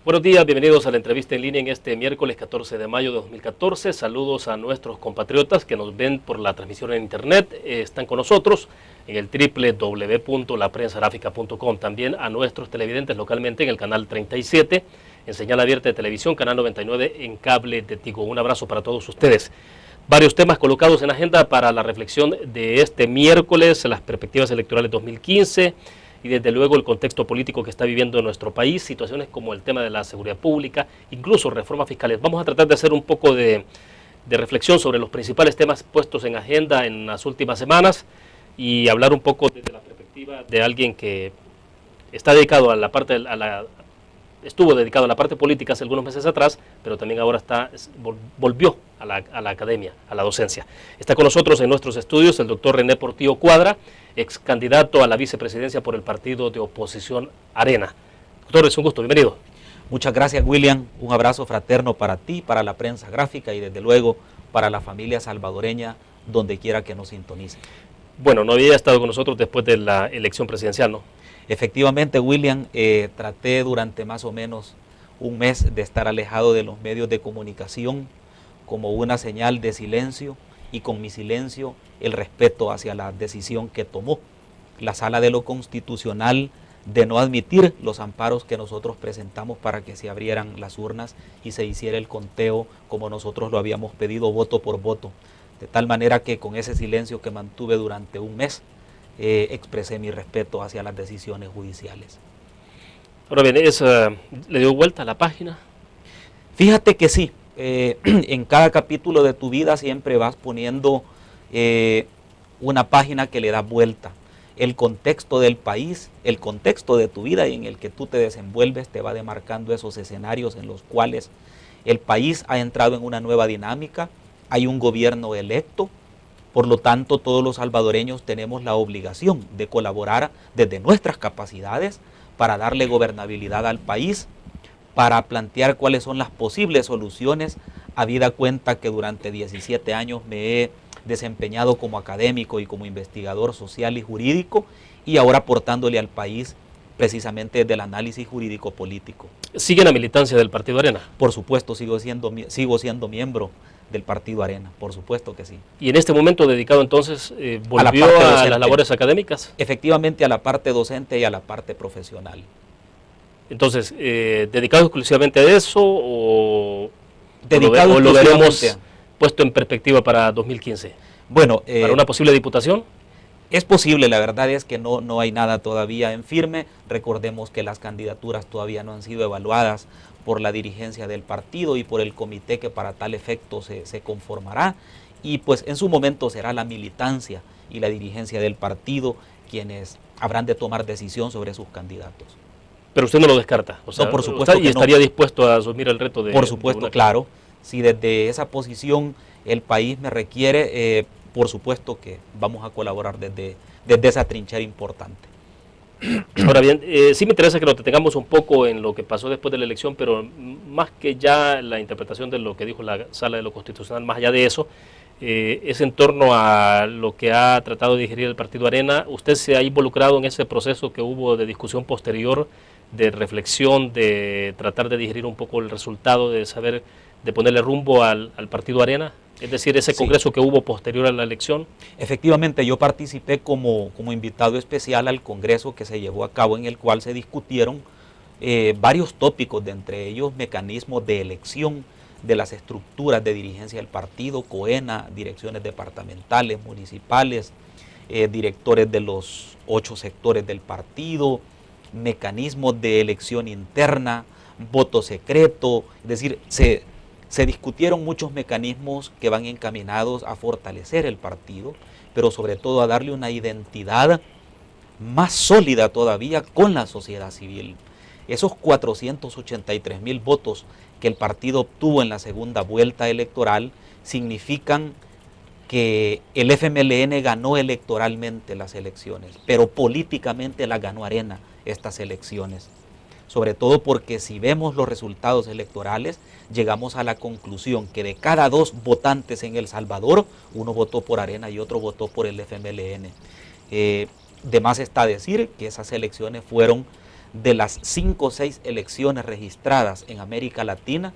Buenos días, bienvenidos a la entrevista en línea en este miércoles 14 de mayo de 2014. Saludos a nuestros compatriotas que nos ven por la transmisión en internet. Están con nosotros en el www.laprensagráfica.com. También a nuestros televidentes localmente en el canal 37, en señal abierta de televisión, canal 99 en cable de Tigo. Un abrazo para todos ustedes. Varios temas colocados en agenda para la reflexión de este miércoles, las perspectivas electorales 2015 y desde luego el contexto político que está viviendo nuestro país, situaciones como el tema de la seguridad pública, incluso reformas fiscales. Vamos a tratar de hacer un poco de reflexión sobre los principales temas puestos en agenda en las últimas semanas y hablar un poco desde la perspectiva de alguien que está dedicado a la parte, estuvo dedicado a la parte política hace algunos meses atrás, pero también ahora volvió a la academia, a la docencia. Está con nosotros en nuestros estudios el doctor René Portillo Cuadra, ex candidato a la vicepresidencia por el partido de oposición Arena. Doctor, es un gusto, bienvenido. Muchas gracias, William. Un abrazo fraterno para ti, para la prensa gráfica y desde luego para la familia salvadoreña, donde quiera que nos sintonicen. Bueno, no había estado con nosotros después de la elección presidencial, ¿no? Efectivamente, William, traté durante más o menos un mes de estar alejado de los medios de comunicación como una señal de silencio y con mi silencio el respeto hacia la decisión que tomó la Sala de lo Constitucional de no admitir los amparos que nosotros presentamos para que se abrieran las urnas y se hiciera el conteo como nosotros lo habíamos pedido, voto por voto. De tal manera que con ese silencio que mantuve durante un mes, expresé mi respeto hacia las decisiones judiciales. Ahora bien, ¿le dio vuelta a la página? Fíjate que sí, en cada capítulo de tu vida siempre vas poniendo una página que le da vuelta. El contexto del país, el contexto de tu vida y en el que tú te desenvuelves te va demarcando esos escenarios en los cuales el país ha entrado en una nueva dinámica, hay un gobierno electo. Por lo tanto, todos los salvadoreños tenemos la obligación de colaborar desde nuestras capacidades para darle gobernabilidad al país, para plantear cuáles son las posibles soluciones, habida cuenta que durante 17 años me he desempeñado como académico y como investigador social y jurídico y ahora aportándole al país precisamente desde el análisis jurídico-político. ¿Sigue en la militancia del Partido Arena? Por supuesto, sigo siendo miembro del Partido Arena, por supuesto que sí. ¿Y en este momento dedicado entonces volvió a las labores académicas? Efectivamente, a la parte docente y a la parte profesional. Entonces, ¿dedicado exclusivamente a eso o lo veremos puesto en perspectiva para 2015? Bueno, ¿para una posible diputación? Es posible, la verdad es que no hay nada todavía en firme. Recordemos que las candidaturas todavía no han sido evaluadas por la dirigencia del partido y por el comité que para tal efecto se conformará. Y pues en su momento será la militancia y la dirigencia del partido quienes habrán de tomar decisión sobre sus candidatos. Pero usted no lo descarta, o sea, no, por supuesto que ¿y estaría dispuesto a asumir el reto de...? Por supuesto, claro. Si desde esa posición el país me requiere, por supuesto que vamos a colaborar desde esa trinchera importante. Ahora bien, sí me interesa que nos detengamos un poco en lo que pasó después de la elección, pero más que ya la interpretación de lo que dijo la Sala de lo Constitucional, más allá de eso, es en torno a lo que ha tratado de digerir el Partido Arena. ¿Usted se ha involucrado en ese proceso que hubo de discusión posterior, de reflexión, de tratar de digerir un poco el resultado, de saber, de ponerle rumbo al Partido Arena? Es decir, ese congreso que hubo posterior a la elección. Efectivamente, yo participé como invitado especial al congreso que se llevó a cabo, en el cual se discutieron varios tópicos, de entre ellos mecanismos de elección de las estructuras de dirigencia del partido, COENA, direcciones departamentales, municipales, directores de los 8 sectores del partido, mecanismos de elección interna, voto secreto, es decir, se discutieron muchos mecanismos que van encaminados a fortalecer el partido, pero sobre todo a darle una identidad más sólida todavía con la sociedad civil. Esos 483,000 votos que el partido obtuvo en la segunda vuelta electoral significan que el FMLN ganó electoralmente las elecciones, pero políticamente las ganó Arena estas elecciones. Sobre todo porque si vemos los resultados electorales, llegamos a la conclusión que de cada 2 votantes en El Salvador, uno votó por Arena y otro votó por el FMLN. De más está decir que esas elecciones fueron de las 5 o 6 elecciones registradas en América Latina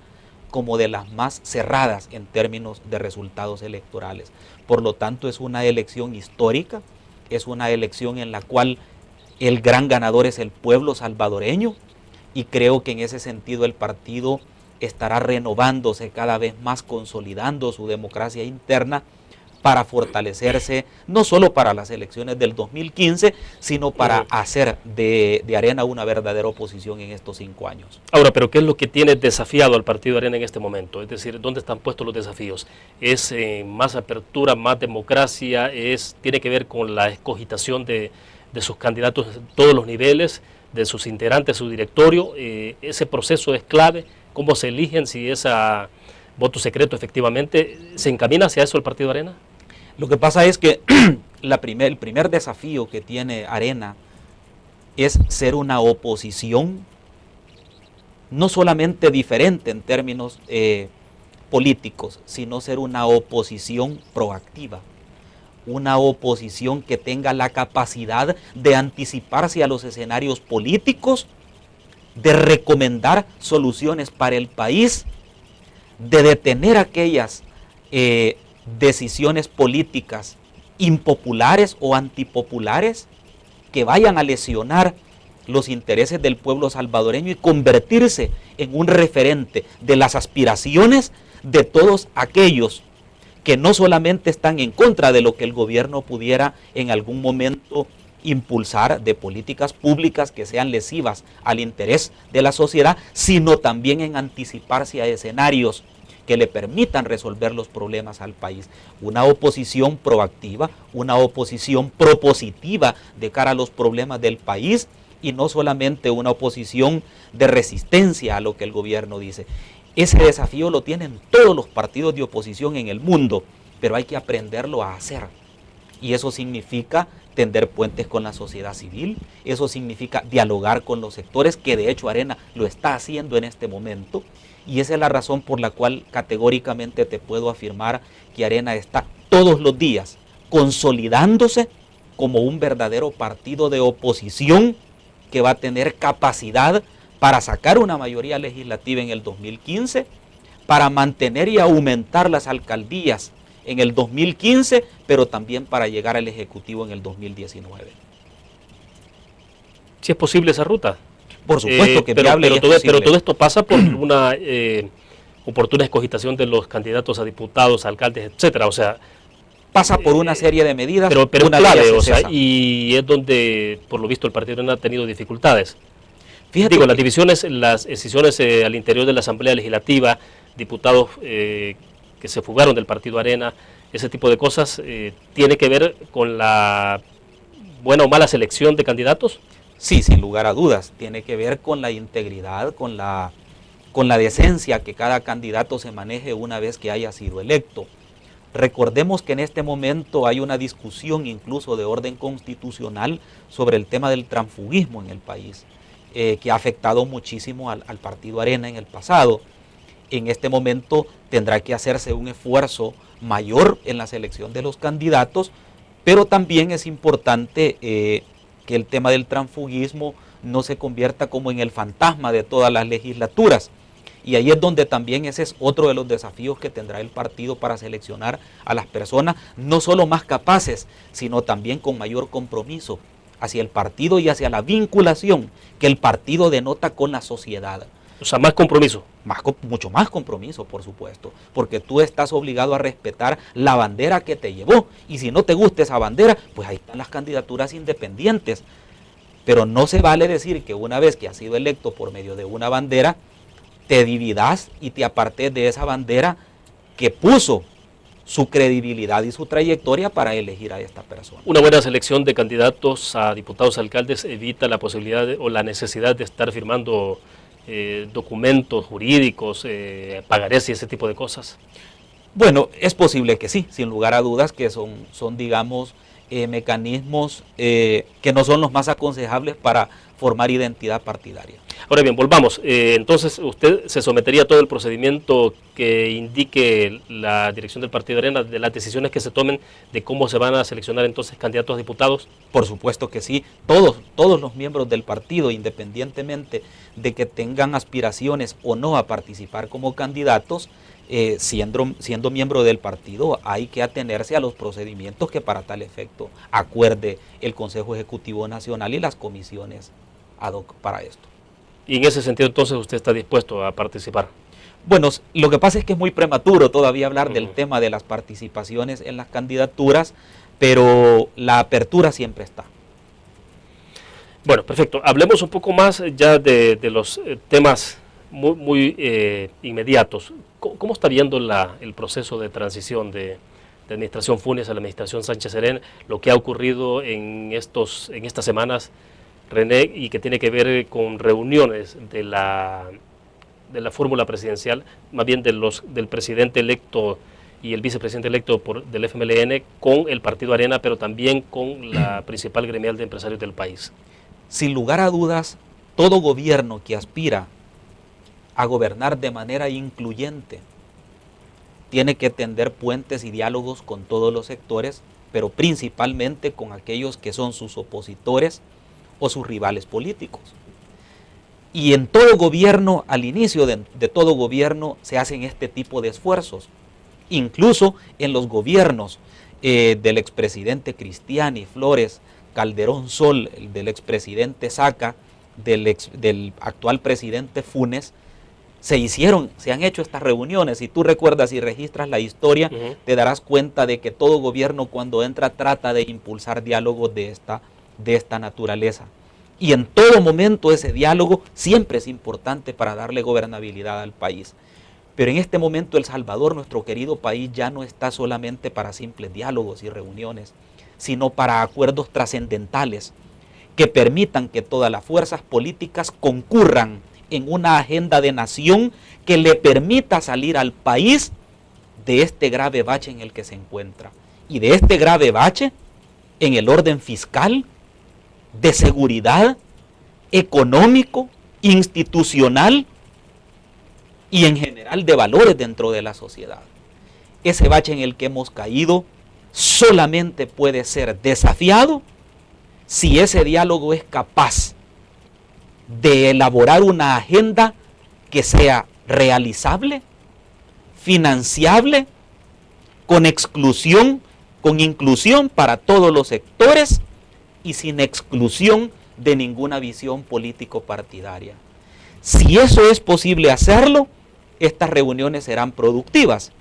como de las más cerradas en términos de resultados electorales. Por lo tanto, es una elección histórica, es una elección en la cual el gran ganador es el pueblo salvadoreño, y creo que en ese sentido el partido estará renovándose cada vez más, consolidando su democracia interna para fortalecerse, no solo para las elecciones del 2015, sino para hacer de Arena una verdadera oposición en estos 5 años. Ahora, pero ¿qué es lo que tiene desafiado al partido Arena en este momento? Es decir, ¿dónde están puestos los desafíos? ¿Es más apertura, más democracia? ¿Tiene que ver con la escogitación de sus candidatos en todos los niveles, de sus integrantes, su directorio? ¿Ese proceso es clave? ¿Cómo se eligen? Si es a voto secreto efectivamente, ¿se encamina hacia eso el partido Arena? Lo que pasa es que el primer desafío que tiene Arena es ser una oposición no solamente diferente en términos políticos, sino ser una oposición proactiva, una oposición que tenga la capacidad de anticiparse a los escenarios políticos, de recomendar soluciones para el país, de detener aquellas decisiones políticas impopulares o antipopulares que vayan a lesionar los intereses del pueblo salvadoreño y convertirse en un referente de las aspiraciones de todos aquellos que no solamente están en contra de lo que el gobierno pudiera en algún momento impulsar de políticas públicas que sean lesivas al interés de la sociedad, sino también en anticiparse a escenarios que le permitan resolver los problemas al país. Una oposición proactiva, una oposición propositiva de cara a los problemas del país, y no solamente una oposición de resistencia a lo que el gobierno dice. Ese desafío lo tienen todos los partidos de oposición en el mundo, pero hay que aprenderlo a hacer. Y eso significa tender puentes con la sociedad civil, eso significa dialogar con los sectores, que de hecho Arena lo está haciendo en este momento. Y esa es la razón por la cual categóricamente te puedo afirmar que Arena está todos los días consolidándose como un verdadero partido de oposición que va a tener capacidad para sacar una mayoría legislativa en el 2015, para mantener y aumentar las alcaldías en el 2015, pero también para llegar al Ejecutivo en el 2019. ¿Si es posible esa ruta? Por supuesto que es viable y es posible. Pero todo esto pasa por una oportuna escogitación de los candidatos a diputados, alcaldes, etcétera. O sea, pasa por una serie de medidas, pero una clave, o sea, y es donde, por lo visto, el partido no ha tenido dificultades. Fíjate las divisiones, las decisiones al interior de la Asamblea Legislativa, diputados que se fugaron del partido Arena, ese tipo de cosas, ¿tiene que ver con la buena o mala selección de candidatos? Sí, sin lugar a dudas, tiene que ver con la integridad, con la decencia que cada candidato se maneje una vez que haya sido electo. Recordemos que en este momento hay una discusión incluso de orden constitucional sobre el tema del transfugismo en el país, que ha afectado muchísimo al partido Arena en el pasado. En este momento tendrá que hacerse un esfuerzo mayor en la selección de los candidatos, pero también es importante que el tema del transfugismo no se convierta como en el fantasma de todas las legislaturas. Y ahí es donde también ese es otro de los desafíos que tendrá el partido para seleccionar a las personas, no solo más capaces, sino también con mayor compromiso hacia el partido y hacia la vinculación que el partido denota con la sociedad. O sea, más compromiso. Mucho más compromiso, por supuesto, porque tú estás obligado a respetar la bandera que te llevó, y si no te gusta esa bandera, pues ahí están las candidaturas independientes. Pero no se vale decir que una vez que has sido electo por medio de una bandera, te dividas y te apartes de esa bandera que puso su credibilidad y su trayectoria para elegir a esta persona. Una buena selección de candidatos a diputados, alcaldes, evita la posibilidad o la necesidad de estar firmando documentos jurídicos, pagarés y ese tipo de cosas. Bueno, es posible que sí, sin lugar a dudas, que son digamos, mecanismos que no son los más aconsejables para formar identidad partidaria. Ahora bien, volvamos. Entonces, ¿usted se sometería a todo el procedimiento que indique la dirección del Partido Arena, de las decisiones que se tomen, de cómo se van a seleccionar entonces candidatos a diputados? Por supuesto que sí. Todos los miembros del partido, independientemente de que tengan aspiraciones o no a participar como candidatos, siendo miembro del partido, hay que atenerse a los procedimientos que para tal efecto acuerde el Consejo Ejecutivo Nacional y las comisiones ad hoc para esto. Y en ese sentido, entonces, ¿usted está dispuesto a participar? Bueno, lo que pasa es que es muy prematuro todavía hablar del tema de las participaciones en las candidaturas, pero la apertura siempre está. Bueno, perfecto. Hablemos un poco más ya de los temas muy inmediatos. ¿Cómo está viendo el proceso de transición de administración Funes a la administración Sánchez Serén, lo que ha ocurrido en estas semanas, René, y que tiene que ver con reuniones de la fórmula presidencial, más bien del presidente electo y el vicepresidente electo del FMLN con el Partido Arena, pero también con la principal gremial de empresarios del país? Sin lugar a dudas, todo gobierno que aspira a gobernar de manera incluyente tiene que tender puentes y diálogos con todos los sectores, pero principalmente con aquellos que son sus opositores o sus rivales políticos. Y en todo gobierno, al inicio de todo gobierno, se hacen este tipo de esfuerzos. Incluso en los gobiernos del expresidente Cristiani, Flores, Calderón Sol, del expresidente Saca, del actual presidente Funes, se han hecho estas reuniones. Si tú recuerdas y registras la historia, te darás cuenta de que todo gobierno cuando entra trata de impulsar diálogos de esta naturaleza. Y en todo momento ese diálogo siempre es importante para darle gobernabilidad al país. Pero en este momento El Salvador, nuestro querido país, ya no está solamente para simples diálogos y reuniones, sino para acuerdos trascendentales que permitan que todas las fuerzas políticas concurran en una agenda de nación que le permita salir al país de este grave bache en el que se encuentra. Y de este grave bache en el orden fiscal, de seguridad, económico, institucional y en general de valores dentro de la sociedad. Ese bache en el que hemos caído solamente puede ser desafiado si ese diálogo es capaz de elaborar una agenda que sea realizable, financiable, con inclusión para todos los sectores y sin exclusión de ninguna visión político partidaria. Si eso es posible hacerlo, estas reuniones serán productivas.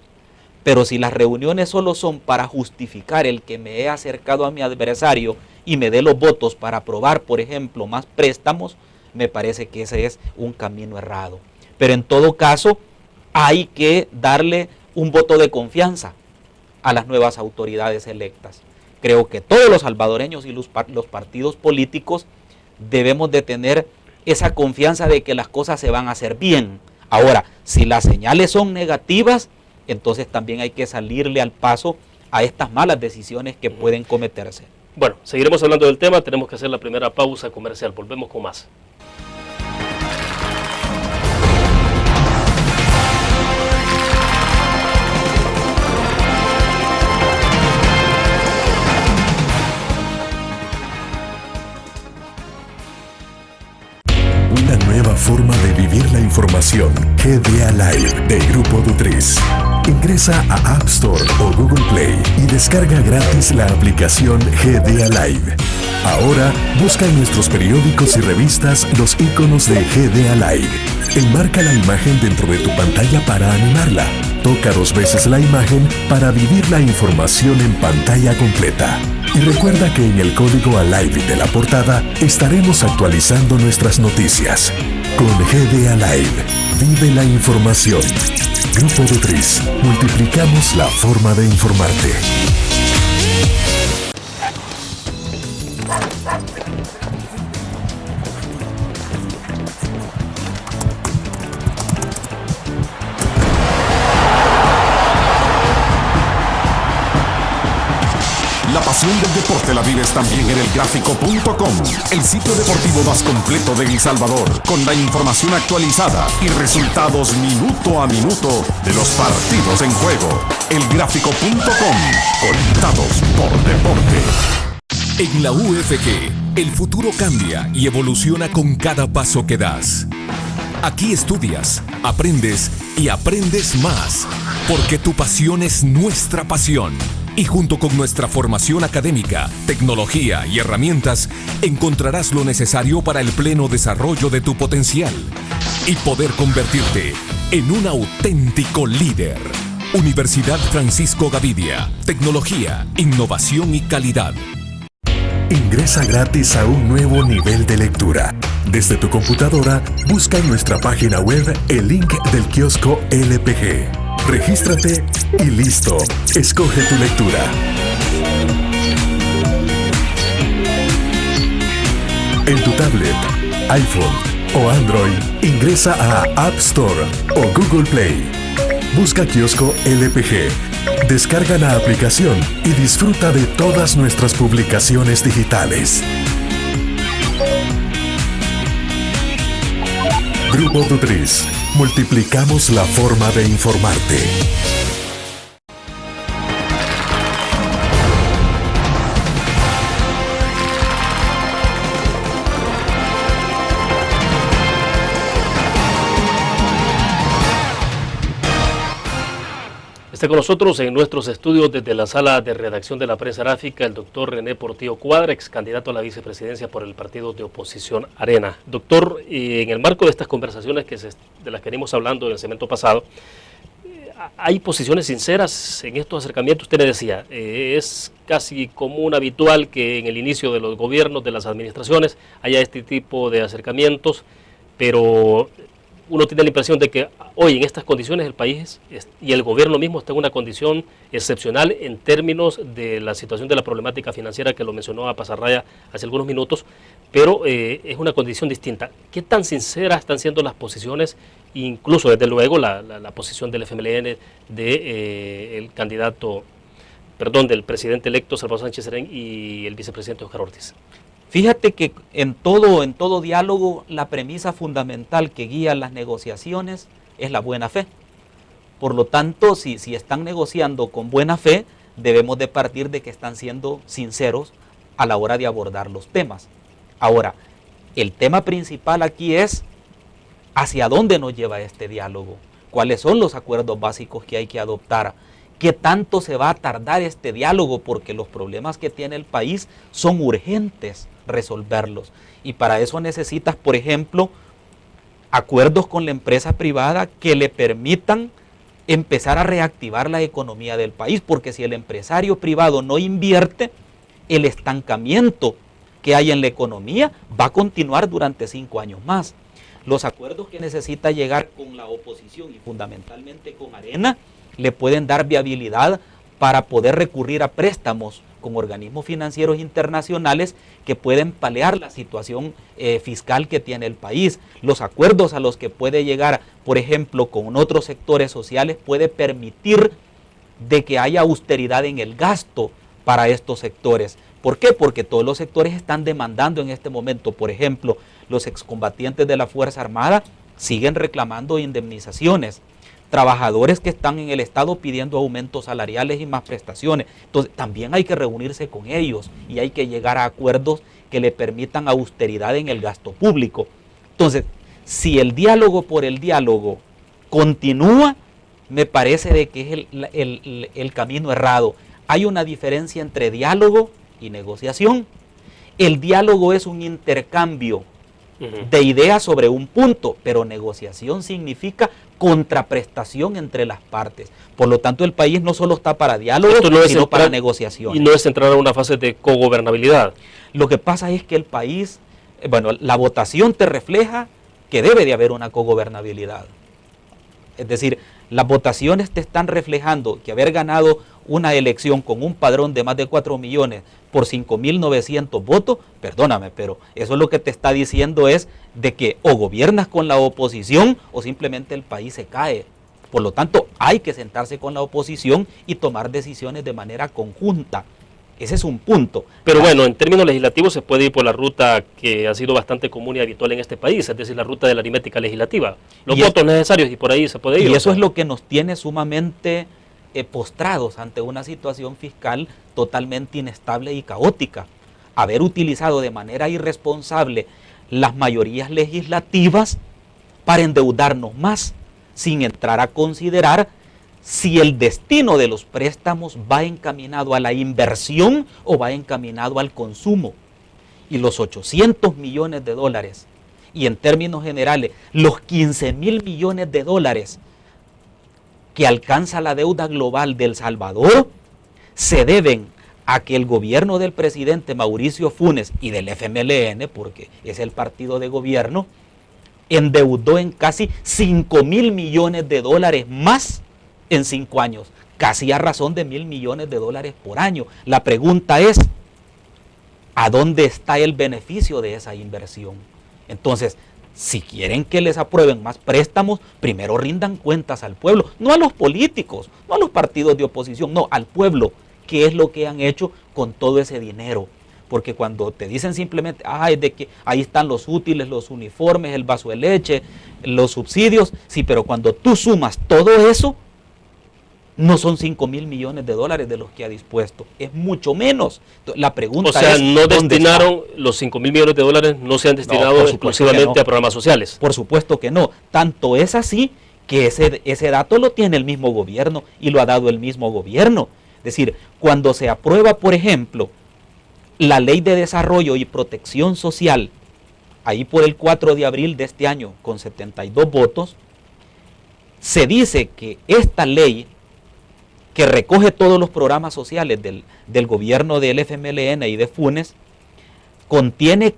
Pero si las reuniones solo son para justificar el que me he acercado a mi adversario y me dé los votos para aprobar, por ejemplo, más préstamos, me parece que ese es un camino errado. Pero en todo caso, hay que darle un voto de confianza a las nuevas autoridades electas. Creo que todos los salvadoreños y los partidos políticos debemos de tener esa confianza de que las cosas se van a hacer bien. Ahora, si las señales son negativas, entonces también hay que salirle al paso a estas malas decisiones que pueden cometerse. Bueno, seguiremos hablando del tema, tenemos que hacer la primera pausa comercial, volvemos con más. Una nueva forma de vivir la información. GDA Live de Grupo Dutriz. Ingresa a App Store o Google Play y descarga gratis la aplicación GDA Live. Ahora busca en nuestros periódicos y revistas los iconos de GDA Live. Enmarca la imagen dentro de tu pantalla para animarla. Toca 2 veces la imagen para vivir la información en pantalla completa. Y recuerda que en el código ALIVE de la portada estaremos actualizando nuestras noticias. Con GDA Live, vive la información. Grupo Dutriz, multiplicamos la forma de informarte. La pasión del deporte la vives también en elgráfico.com, el sitio deportivo más completo de El Salvador, con la información actualizada y resultados minuto a minuto de los partidos en juego. Elgráfico.com, conectados por deporte. En la UFG, el futuro cambia y evoluciona con cada paso que das. Aquí estudias, aprendes y aprendes más, porque tu pasión es nuestra pasión. Y junto con nuestra formación académica, tecnología y herramientas, encontrarás lo necesario para el pleno desarrollo de tu potencial y poder convertirte en un auténtico líder. Universidad Francisco Gavidia, tecnología, innovación y calidad. Ingresa gratis a un nuevo nivel de lectura. Desde tu computadora, busca en nuestra página web el link del kiosco LPG. Regístrate y listo. Escoge tu lectura. En tu tablet, iPhone o Android, ingresa a App Store o Google Play. Busca kiosco LPG. Descarga la aplicación y disfruta de todas nuestras publicaciones digitales. Grupo Dutris. Multiplicamos la forma de informarte. Está con nosotros en nuestros estudios desde la sala de redacción de la prensa gráfica el doctor René Portillo Cuadra, ex candidato a la vicepresidencia por el partido de oposición Arena. Doctor, en el marco de estas conversaciones de las que venimos hablando en el segmento pasado, ¿hay posiciones sinceras en estos acercamientos? Usted le decía, es casi común, habitual que en el inicio de los gobiernos, de las administraciones, haya este tipo de acercamientos, pero uno tiene la impresión de que hoy en estas condiciones el país y el gobierno mismo está en una condición excepcional en términos de la situación de la problemática financiera que lo mencionó a pasarraya hace algunos minutos, pero es una condición distinta. ¿Qué tan sinceras están siendo las posiciones, incluso desde luego la posición del FMLN, del presidente electo Salvador Sánchez Serén y el vicepresidente Óscar Ortiz? Fíjate que en todo diálogo la premisa fundamental que guía las negociaciones es la buena fe. Por lo tanto, si están negociando con buena fe, debemos de partir de que están siendo sinceros a la hora de abordar los temas. Ahora, el tema principal aquí es hacia dónde nos lleva este diálogo, cuáles son los acuerdos básicos que hay que adoptar, qué tanto se va a tardar este diálogo, porque los problemas que tiene el país son urgentes resolverlos. Y para eso necesitas, por ejemplo, acuerdos con la empresa privada que le permitan empezar a reactivar la economía del país, porque si el empresario privado no invierte, el estancamiento que hay en la economía va a continuar durante 5 años más. Los acuerdos que necesita llegar con la oposición y fundamentalmente con Arena le pueden dar viabilidad para poder recurrir a préstamos con organismos financieros internacionales que pueden paliar la situación fiscal que tiene el país. Los acuerdos a los que puede llegar, por ejemplo, con otros sectores sociales, puede permitir de que haya austeridad en el gasto para estos sectores. ¿Por qué? Porque todos los sectores están demandando en este momento. Por ejemplo, los excombatientes de la Fuerza Armada siguen reclamando indemnizaciones. Trabajadores que están en el Estado pidiendo aumentos salariales y más prestaciones. Entonces, también hay que reunirse con ellos y hay que llegar a acuerdos que le permitan austeridad en el gasto público. Entonces, si el diálogo por el diálogo continúa, me parece de que es el camino errado. Hay una diferencia entre diálogo y negociación. El diálogo es un intercambio de ideas sobre un punto, pero negociación significa contraprestación entre las partes. Por lo tanto, el país no solo está para diálogo, sino para negociación. Y no es entrar a una fase de cogobernabilidad. Lo que pasa es que el país, la votación te refleja que debe de haber una cogobernabilidad. Es decir, las votaciones te están reflejando que haber ganado una elección con un padrón de más de 4 millones por 5.900 votos, perdóname, pero eso es lo que te está diciendo es de que o gobiernas con la oposición o simplemente el país se cae. Por lo tanto, hay que sentarse con la oposición y tomar decisiones de manera conjunta. Ese es un punto. Pero bueno, en términos legislativos se puede ir por la ruta que ha sido bastante común y habitual en este país, es decir, la ruta de la aritmética legislativa. Los votos necesarios y por ahí se puede ir. Y eso es lo que nos tiene sumamente postrados ante una situación fiscal totalmente inestable y caótica. Haber utilizado de manera irresponsable las mayorías legislativas para endeudarnos más, sin entrar a considerar si el destino de los préstamos va encaminado a la inversión o va encaminado al consumo. Y los 800 millones de dólares, y en términos generales, los 15.000 millones de dólares que alcanza la deuda global de El Salvador, se deben a que el gobierno del presidente Mauricio Funes y del FMLN, porque es el partido de gobierno, endeudó en casi 5.000 millones de dólares más en 5 años, casi a razón de 1.000 millones de dólares por año. La pregunta es, ¿a dónde está el beneficio de esa inversión? Entonces, si quieren que les aprueben más préstamos, primero rindan cuentas al pueblo, no a los políticos, no a los partidos de oposición, no, al pueblo, qué es lo que han hecho con todo ese dinero. Porque cuando te dicen simplemente, es de que ahí están los útiles, los uniformes, el vaso de leche, los subsidios, sí, pero cuando tú sumas todo eso, no son 5.000 millones de dólares de los que ha dispuesto, es mucho menos. La pregunta es, o sea, no destinaron los 5.000 millones de dólares, no se han destinado exclusivamente a programas sociales. Por supuesto que no. Tanto es así que ese dato lo tiene el mismo gobierno y lo ha dado el mismo gobierno. Es decir, cuando se aprueba, por ejemplo, la Ley de Desarrollo y Protección Social, ahí por el 4 de abril de este año, con 72 votos, se dice que esta ley, que recoge todos los programas sociales del gobierno del FMLN y de Funes, contiene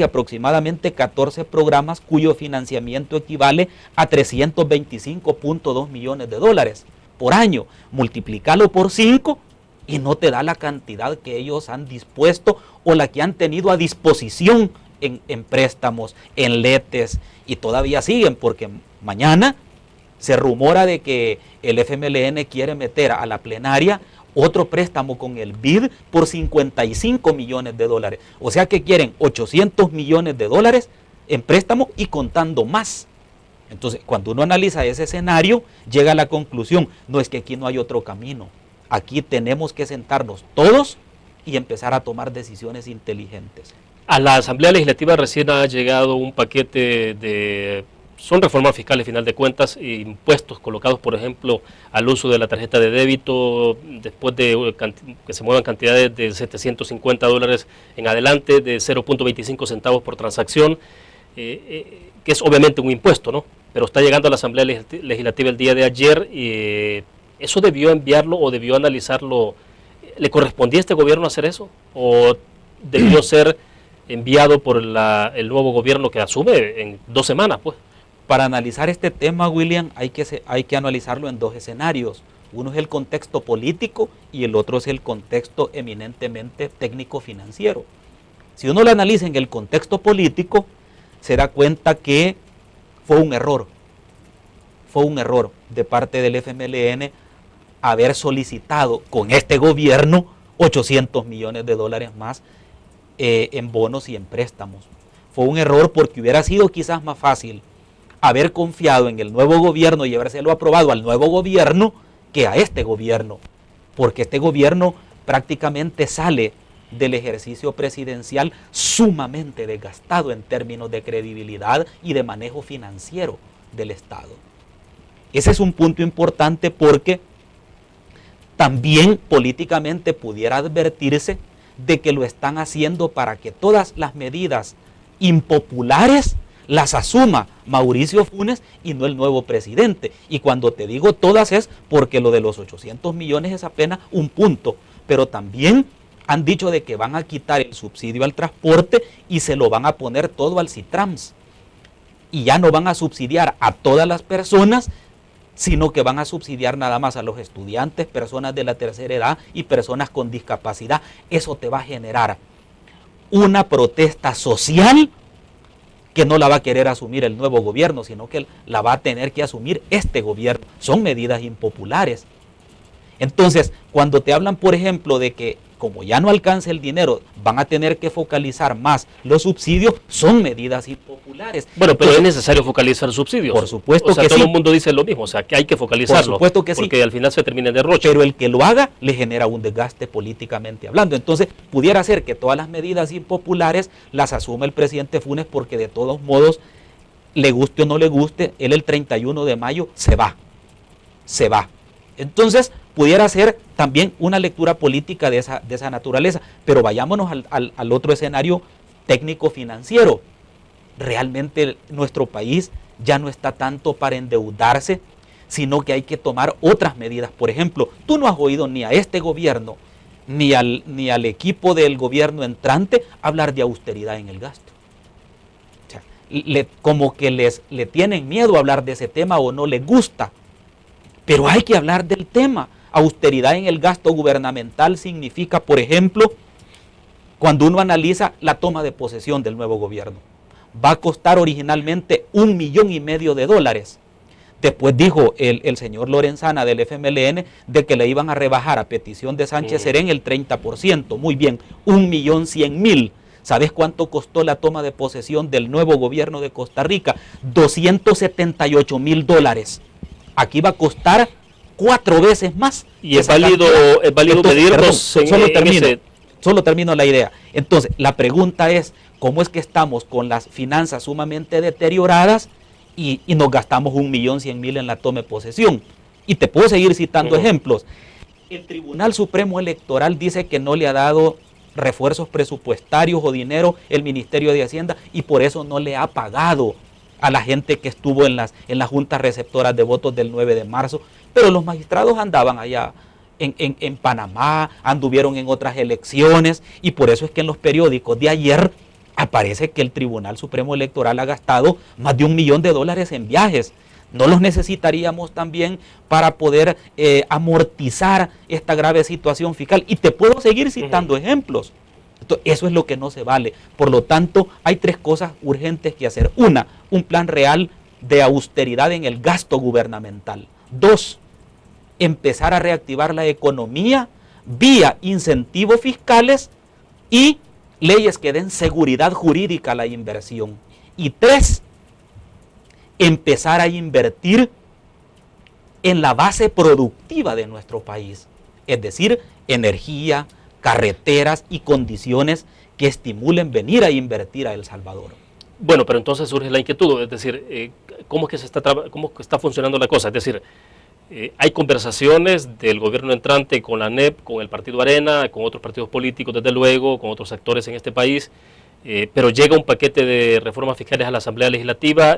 aproximadamente 14 programas cuyo financiamiento equivale a 325.2 millones de dólares por año. Multiplícalo por 5 y no te da la cantidad que ellos han dispuesto o la que han tenido a disposición en préstamos, en letes, y todavía siguen, porque mañana se rumora de que el FMLN quiere meter a la plenaria otro préstamo con el BID por 55 millones de dólares. O sea que quieren 800 millones de dólares en préstamo y contando más. Entonces, cuando uno analiza ese escenario, llega a la conclusión, no, es que aquí no hay otro camino. Aquí tenemos que sentarnos todos y empezar a tomar decisiones inteligentes. A la Asamblea Legislativa recién ha llegado un paquete son reformas fiscales, final de cuentas, impuestos colocados, por ejemplo, al uso de la tarjeta de débito, después de que se muevan cantidades de $750 en adelante, de 0.25 centavos por transacción, que es obviamente un impuesto, ¿no? Pero está llegando a la Asamblea Legislativa el día de ayer. ¿Eso debió enviarlo o debió analizarlo? ¿Le correspondía a este gobierno hacer eso? ¿O debió ser enviado por el nuevo gobierno que asume en 2 semanas, pues? Para analizar este tema, William, hay que analizarlo en 2 escenarios. Uno es el contexto político y el otro es el contexto eminentemente técnico-financiero. Si uno lo analiza en el contexto político, se da cuenta que fue un error de parte del FMLN haber solicitado con este gobierno 800 millones de dólares más en bonos y en préstamos. Fue un error porque hubiera sido quizás más fácil haber confiado en el nuevo gobierno y habérselo aprobado al nuevo gobierno que a este gobierno, porque este gobierno prácticamente sale del ejercicio presidencial sumamente desgastado en términos de credibilidad y de manejo financiero del Estado. Ese es un punto importante porque también políticamente pudiera advertirse de que lo están haciendo para que todas las medidas impopulares las asuma Mauricio Funes y no el nuevo presidente. Y cuando te digo todas es porque lo de los 800 millones es apenas un punto, pero también han dicho de que van a quitar el subsidio al transporte y se lo van a poner todo al Citrams. Y ya no van a subsidiar a todas las personas, sino que van a subsidiar nada más a los estudiantes, personas de la tercera edad y personas con discapacidad. Eso te va a generar una protesta social que no la va a querer asumir el nuevo gobierno, sino que la va a tener que asumir este gobierno. Son medidas impopulares. Entonces, cuando te hablan, por ejemplo, de que como ya no alcanza el dinero, van a tener que focalizar más los subsidios, son medidas impopulares. Bueno, pero es necesario focalizar subsidios. Por supuesto que sí. O sea, todo el mundo dice lo mismo, o sea, que hay que focalizarlo. Por supuesto que sí. Porque al final se termina en derroche. Pero el que lo haga le genera un desgaste políticamente hablando. Entonces, pudiera ser que todas las medidas impopulares las asume el presidente Funes porque de todos modos, le guste o no le guste, él el 31 de mayo se va. Entonces, pudiera ser también una lectura política de esa naturaleza. Pero vayámonos al otro escenario técnico-financiero. Realmente nuestro país ya no está tanto para endeudarse, sino que hay que tomar otras medidas. Por ejemplo, tú no has oído ni a este gobierno, ni al equipo del gobierno entrante hablar de austeridad en el gasto. O sea, como que le tienen miedo a hablar de ese tema o no les gusta. Pero hay que hablar del tema. Austeridad en el gasto gubernamental significa, por ejemplo, cuando uno analiza la toma de posesión del nuevo gobierno. Va a costar originalmente $1,5 millones. Después dijo el señor Lorenzana del FMLN de que le iban a rebajar a petición de Sánchez Serén el 30%. Muy bien, 1,100,000. ¿Sabes cuánto costó la toma de posesión del nuevo gobierno de Costa Rica? $278,000. Aquí va a costar 4 veces más. Y es válido medirnos. Solo termino la idea. Entonces, la pregunta es, ¿cómo es que estamos con las finanzas sumamente deterioradas y nos gastamos 1,100,000 en la toma de posesión? Y te puedo seguir citando ejemplos. El Tribunal Supremo Electoral dice que no le ha dado refuerzos presupuestarios o dinero el Ministerio de Hacienda y por eso no le ha pagado a la gente que estuvo en las juntas receptoras de votos del 9 de marzo, pero los magistrados andaban allá en Panamá, anduvieron en otras elecciones, y por eso es que en los periódicos de ayer aparece que el Tribunal Supremo Electoral ha gastado más de $1 millón en viajes. ¿No los necesitaríamos también para poder amortizar esta grave situación fiscal? Y te puedo seguir citando ejemplos. Eso es lo que no se vale. Por lo tanto, hay 3 cosas urgentes que hacer. 1, un plan real de austeridad en el gasto gubernamental. 2, empezar a reactivar la economía vía incentivos fiscales y leyes que den seguridad jurídica a la inversión. Y 3, empezar a invertir en la base productiva de nuestro país. Es decir, energía, carreteras y condiciones que estimulen venir a invertir a El Salvador. Bueno, pero entonces surge la inquietud, es decir, ¿cómo es que está funcionando la cosa? Es decir, hay conversaciones del gobierno entrante con la ANEP, con el Partido Arena, con otros partidos políticos, desde luego, con otros actores en este país, pero llega un paquete de reformas fiscales a la Asamblea Legislativa.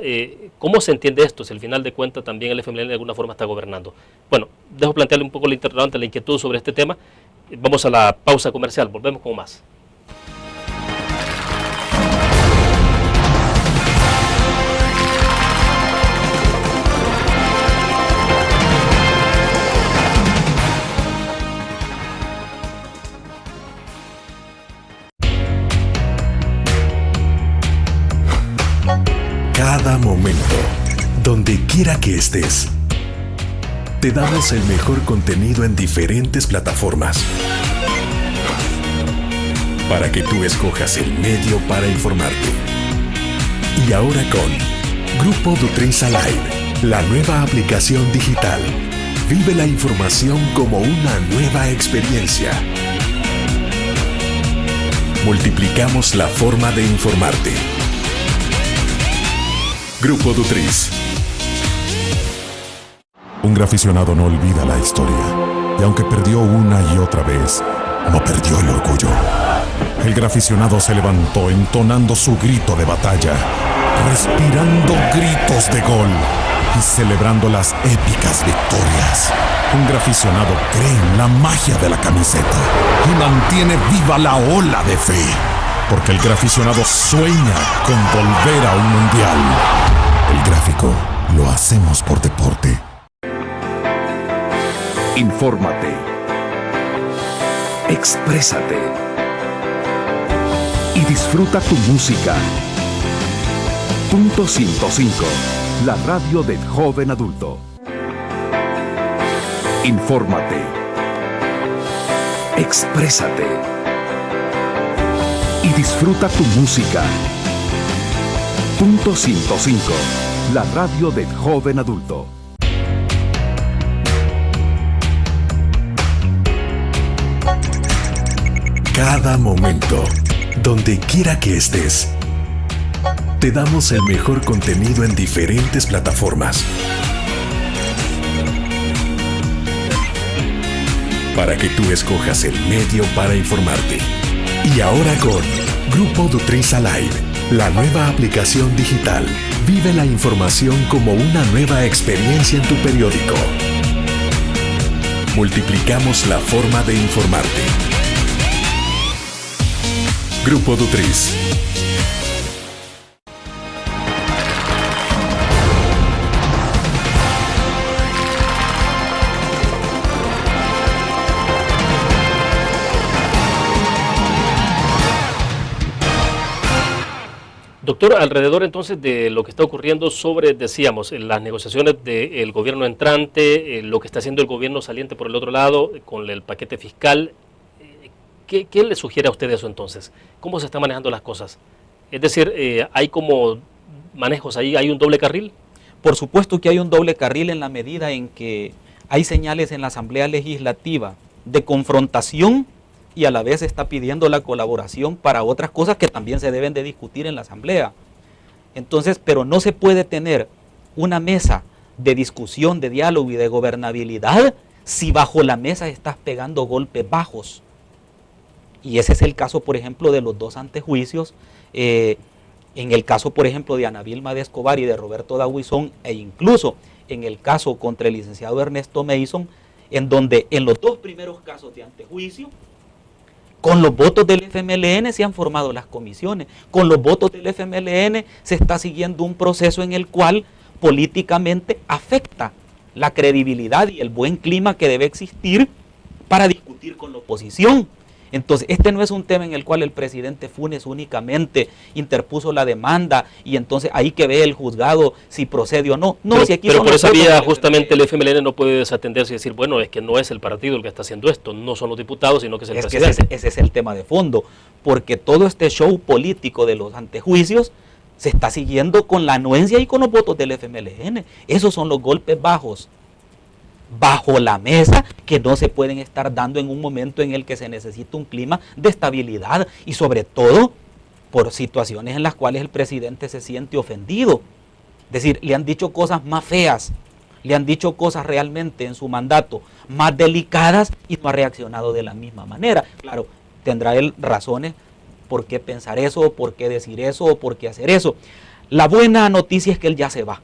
¿Cómo se entiende esto? Si al final de cuentas también el FMLN de alguna forma está gobernando. Bueno, dejo plantearle un poco la interrogante, la inquietud sobre este tema. Vamos a la pausa comercial, volvemos con más. Cada momento, donde quiera que estés, te damos el mejor contenido en diferentes plataformas para que tú escojas el medio para informarte. Y ahora con Grupo Dutris Alive, la nueva aplicación digital. Vive la información como una nueva experiencia. Multiplicamos la forma de informarte. Grupo Dutris. Un graficionado no olvida la historia, y aunque perdió una y otra vez, no perdió el orgullo. El graficionado se levantó entonando su grito de batalla, respirando gritos de gol y celebrando las épicas victorias. Un graficionado cree en la magia de la camiseta y mantiene viva la ola de fe, porque el graficionado sueña con volver a un mundial. El gráfico lo hacemos por deporte. Infórmate. Exprésate. Y disfruta tu música. Punto 105. La radio del joven adulto. Infórmate. Exprésate y disfruta tu música. Punto 105, la radio del joven adulto. Cada momento, donde quiera que estés, te damos el mejor contenido en diferentes plataformas. Para que tú escojas el medio para informarte. Y ahora con Grupo Dutris Alive, la nueva aplicación digital. Vive la información como una nueva experiencia en tu periódico. Multiplicamos la forma de informarte. Grupo Dutris. Doctor, alrededor entonces de lo que está ocurriendo sobre, decíamos, las negociaciones del gobierno entrante, lo que está haciendo el gobierno saliente por el otro lado, con el paquete fiscal, ¿qué le sugiere a usted eso entonces? ¿Cómo se están manejando las cosas? Es decir, ¿hay como manejos ahí, hay un doble carril? Por supuesto que hay un doble carril en la medida en que hay señales en la Asamblea Legislativa de confrontación y a la vez está pidiendo la colaboración para otras cosas que también se deben de discutir en la Asamblea. Entonces, pero no se puede tener una mesa de discusión, de diálogo y de gobernabilidad si bajo la mesa estás pegando golpes bajos. Y ese es el caso, por ejemplo, de los dos antejuicios. En el caso, por ejemplo, de Ana Vilma de Escobar y de Roberto Dabuizón, e incluso en el caso contra el licenciado Ernesto Mason, en donde en los dos primeros casos de antejuicio, con los votos del FMLN se han formado las comisiones. Con los votos del FMLN se está siguiendo un proceso en el cual políticamente afecta la credibilidad y el buen clima que debe existir para discutir con la oposición. Entonces, este no es un tema en el cual el presidente Funes únicamente interpuso la demanda y entonces ahí que ve el juzgado si procede o no. No, pero, si aquí pero son por los esa votos vía del justamente el FMLN no puede desatenderse y decir, bueno, es que no es el partido el que está haciendo esto, no son los diputados, sino que es el presidente. Ese es el tema de fondo, porque todo este show político de los antejuicios se está siguiendo con la anuencia y con los votos del FMLN. Esos son los golpes bajos bajo la mesa que no se pueden estar dando en un momento en el que se necesita un clima de estabilidad y sobre todo por situaciones en las cuales el presidente se siente ofendido. Es decir, le han dicho cosas más feas, le han dicho cosas realmente en su mandato más delicadas y no ha reaccionado de la misma manera. Claro, tendrá él razones por qué pensar eso, por qué decir eso, o por qué hacer eso. La buena noticia es que él ya se va.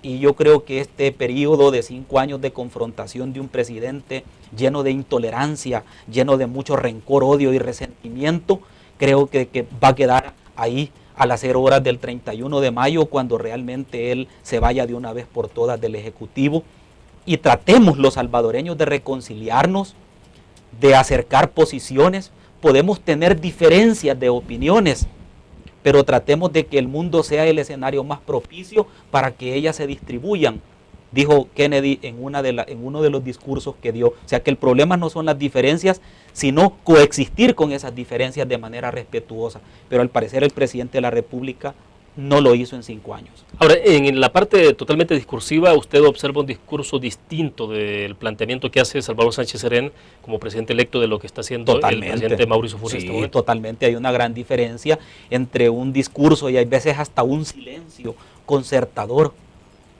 Y yo creo que este periodo de 5 años de confrontación de un presidente lleno de intolerancia, lleno de mucho rencor, odio y resentimiento, creo que va a quedar ahí a las 0 horas del 31 de mayo, cuando realmente él se vaya de una vez por todas del Ejecutivo. Y tratemos los salvadoreños de reconciliarnos, de acercar posiciones. Podemos tener diferencias de opiniones, pero tratemos de que el mundo sea el escenario más propicio para que ellas se distribuyan, dijo Kennedy en uno de los discursos que dio. O sea que el problema no son las diferencias, sino coexistir con esas diferencias de manera respetuosa. Pero al parecer el presidente de la República no lo hizo en 5 años. Ahora, en la parte totalmente discursiva, usted observa un discurso distinto del planteamiento que hace Salvador Sánchez Serén como presidente electo de lo que está haciendo Totalmente. El presidente Mauricio Funes. Sí, totalmente. Hay una gran diferencia entre un discurso y hay veces hasta un silencio concertador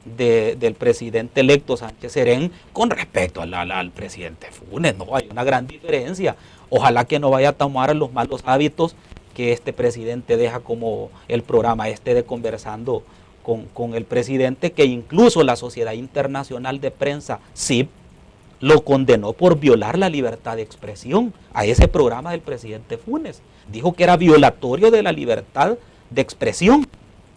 del presidente electo Sánchez Serén con respecto al presidente Funes. No, hay una gran diferencia. Ojalá que no vaya a tomar los malos hábitos que este presidente deja, como el programa de Conversando con el presidente, que incluso la Sociedad Internacional de Prensa, SIP, lo condenó por violar la libertad de expresión a ese programa del presidente Funes. Dijo que era violatorio de la libertad de expresión.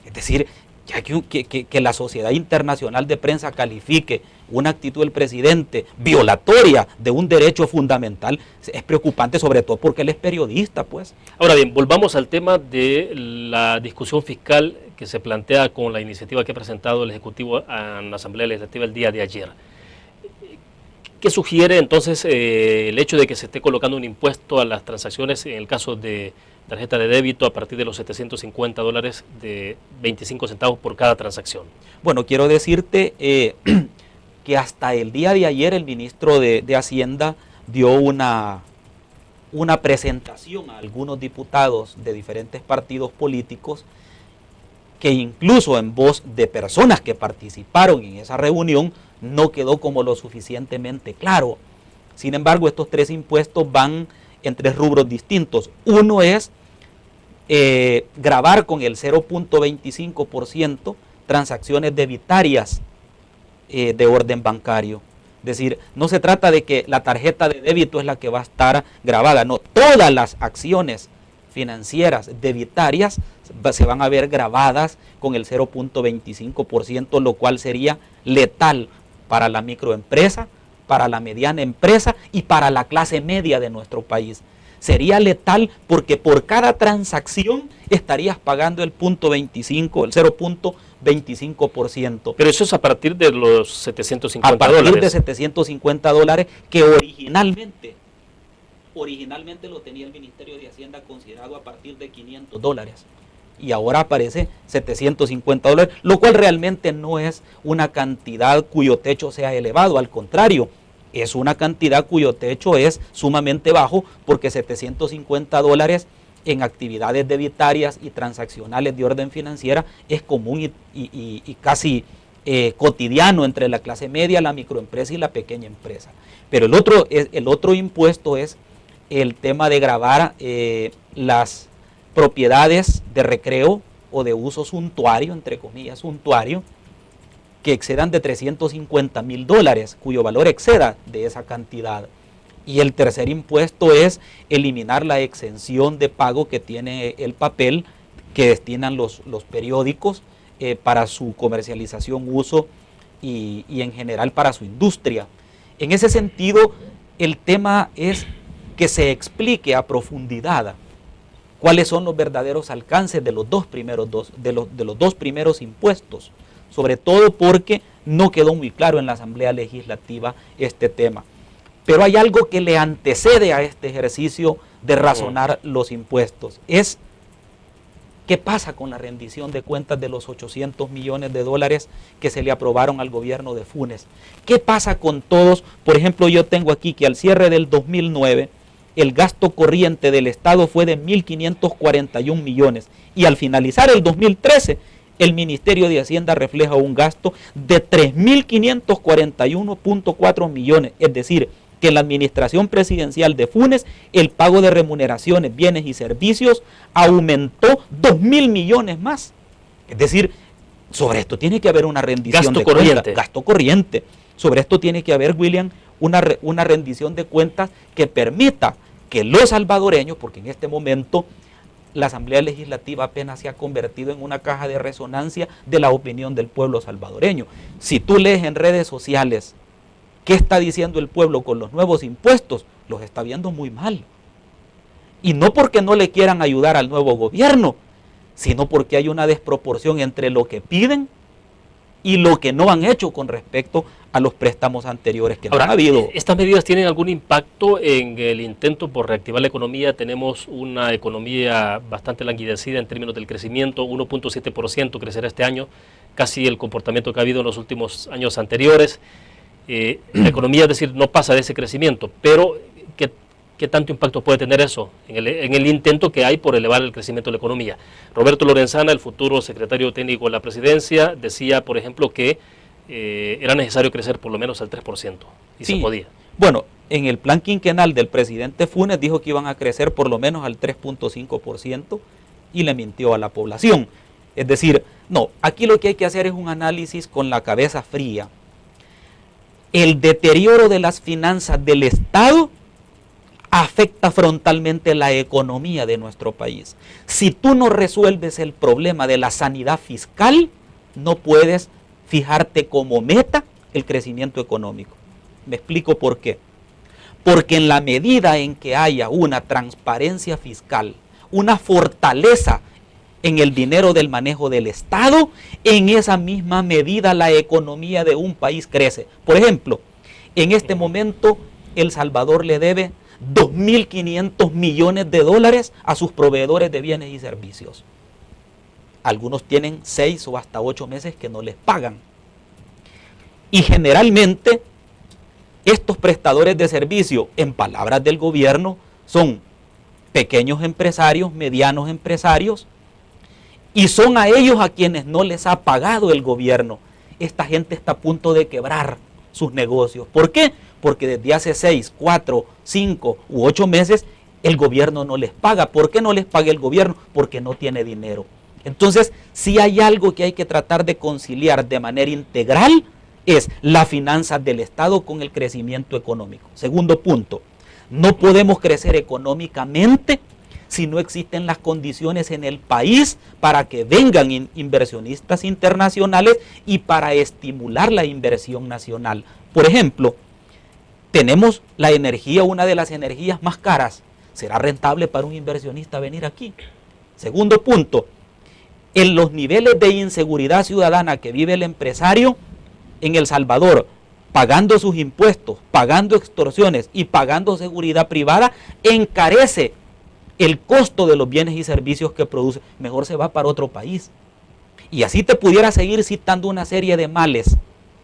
Es decir, ya que la Sociedad Internacional de Prensa califique una actitud del presidente violatoria de un derecho fundamental, es preocupante, sobre todo porque él es periodista, pues. Ahora bien, volvamos al tema de la discusión fiscal que se plantea con la iniciativa que ha presentado el Ejecutivo en la Asamblea Legislativa el día de ayer. ¿Qué sugiere entonces el hecho de que se esté colocando un impuesto a las transacciones en el caso de tarjeta de débito a partir de los $750 de 25 centavos por cada transacción? Bueno, quiero decirte que hasta el día de ayer el ministro de Hacienda dio una presentación a algunos diputados de diferentes partidos políticos que incluso en voz de personas que participaron en esa reunión no quedó como lo suficientemente claro. Sin embargo, estos tres impuestos van en tres rubros distintos. Uno es gravar con el 0.25% transacciones debitarias de orden bancario. Es decir, no se trata de que la tarjeta de débito es la que va a estar grabada, no, todas las acciones financieras debitarias se van a ver grabadas con el 0.25%, lo cual sería letal para la microempresa, para la mediana empresa y para la clase media de nuestro país. Sería letal porque por cada transacción estarías pagando el 0.25%. Pero eso es a partir de los $750. A partir de $750 que originalmente lo tenía el Ministerio de Hacienda considerado a partir de $500. Y ahora aparece $750, lo cual realmente no es una cantidad cuyo techo sea elevado, al contrario, es una cantidad cuyo techo es sumamente bajo, porque $750 en actividades debitarias y transaccionales de orden financiera es común y casi cotidiano entre la clase media, la microempresa y la pequeña empresa. Pero el otro impuesto es el tema de gravar las propiedades de recreo o de uso suntuario, entre comillas, suntuario, que excedan de $350,000, cuyo valor exceda de esa cantidad. Y el tercer impuesto es eliminar la exención de pago que tiene el papel que destinan los periódicos para su comercialización, uso y en general para su industria. En ese sentido, el tema es que se explique a profundidad cuáles son los verdaderos alcances de los dos primeros impuestos, sobre todo porque no quedó muy claro en la Asamblea Legislativa este tema. Pero hay algo que le antecede a este ejercicio de razonar los impuestos. Es qué pasa con la rendición de cuentas de los $800 millones que se le aprobaron al gobierno de Funes. ¿Qué pasa con todos? Por ejemplo, yo tengo aquí que al cierre del 2009, el gasto corriente del Estado fue de 1.541 millones y al finalizar el 2013, el Ministerio de Hacienda refleja un gasto de 3.541.4 millones, es decir, que en la administración presidencial de Funes, el pago de remuneraciones, bienes y servicios aumentó 2.000 millones más. Es decir, sobre esto tiene que haber una rendición de cuentas. Gasto corriente. Sobre esto tiene que haber, William, una rendición de cuentas que permita que los salvadoreños, porque en este momento la Asamblea Legislativa apenas se ha convertido en una caja de resonancia de la opinión del pueblo salvadoreño. Si tú lees en redes sociales qué está diciendo el pueblo con los nuevos impuestos, los está viendo muy mal. Y no porque no le quieran ayudar al nuevo gobierno, sino porque hay una desproporción entre lo que piden y lo que no han hecho con respecto a los préstamos anteriores que no han habido. ¿Estas medidas tienen algún impacto en el intento por reactivar la economía? Tenemos una economía bastante languidecida en términos del crecimiento, 1.7% crecerá este año, casi el comportamiento que ha habido en los últimos años anteriores. La economía, es decir, no pasa de ese crecimiento, pero ¿qué tanto impacto puede tener eso en el intento que hay por elevar el crecimiento de la economía? Roberto Lorenzana, el futuro secretario técnico de la presidencia, decía, por ejemplo, que era necesario crecer por lo menos al 3%, y sí, se podía. Bueno, en el plan quinquenal del presidente Funes dijo que iban a crecer por lo menos al 3.5% y le mintió a la población. Es decir, no, aquí lo que hay que hacer es un análisis con la cabeza fría. El deterioro de las finanzas del Estado afecta frontalmente la economía de nuestro país. Si tú no resuelves el problema de la sanidad fiscal, no puedes fijarte como meta el crecimiento económico. Me explico por qué. Porque en la medida en que haya una transparencia fiscal, una fortaleza en el dinero del manejo del Estado, en esa misma medida la economía de un país crece. Por ejemplo, En este momento, El Salvador le debe 2.500 millones de dólares a sus proveedores de bienes y servicios. Algunos tienen 6 o hasta 8 meses que no les pagan. Y generalmente, estos prestadores de servicio, en palabras del gobierno, son pequeños empresarios, medianos empresarios, y son a ellos a quienes no les ha pagado el gobierno. Esta gente está a punto de quebrar sus negocios. ¿Por qué? Porque desde hace 6, 4, 5 u 8 meses el gobierno no les paga. ¿Por qué no les paga el gobierno? Porque no tiene dinero. Entonces, si hay algo que hay que tratar de conciliar de manera integral, es las finanzas del Estado con el crecimiento económico. Segundo punto, no podemos crecer económicamente si no existen las condiciones en el país para que vengan inversionistas internacionales y para estimular la inversión nacional. Por ejemplo, tenemos la energía, una de las energías más caras. ¿Será rentable para un inversionista venir aquí? Segundo punto, en los niveles de inseguridad ciudadana que vive el empresario en El Salvador, pagando sus impuestos, pagando extorsiones y pagando seguridad privada, encarece el costo de los bienes y servicios que produce. Mejor se va para otro país. Y así te pudiera seguir citando una serie de males,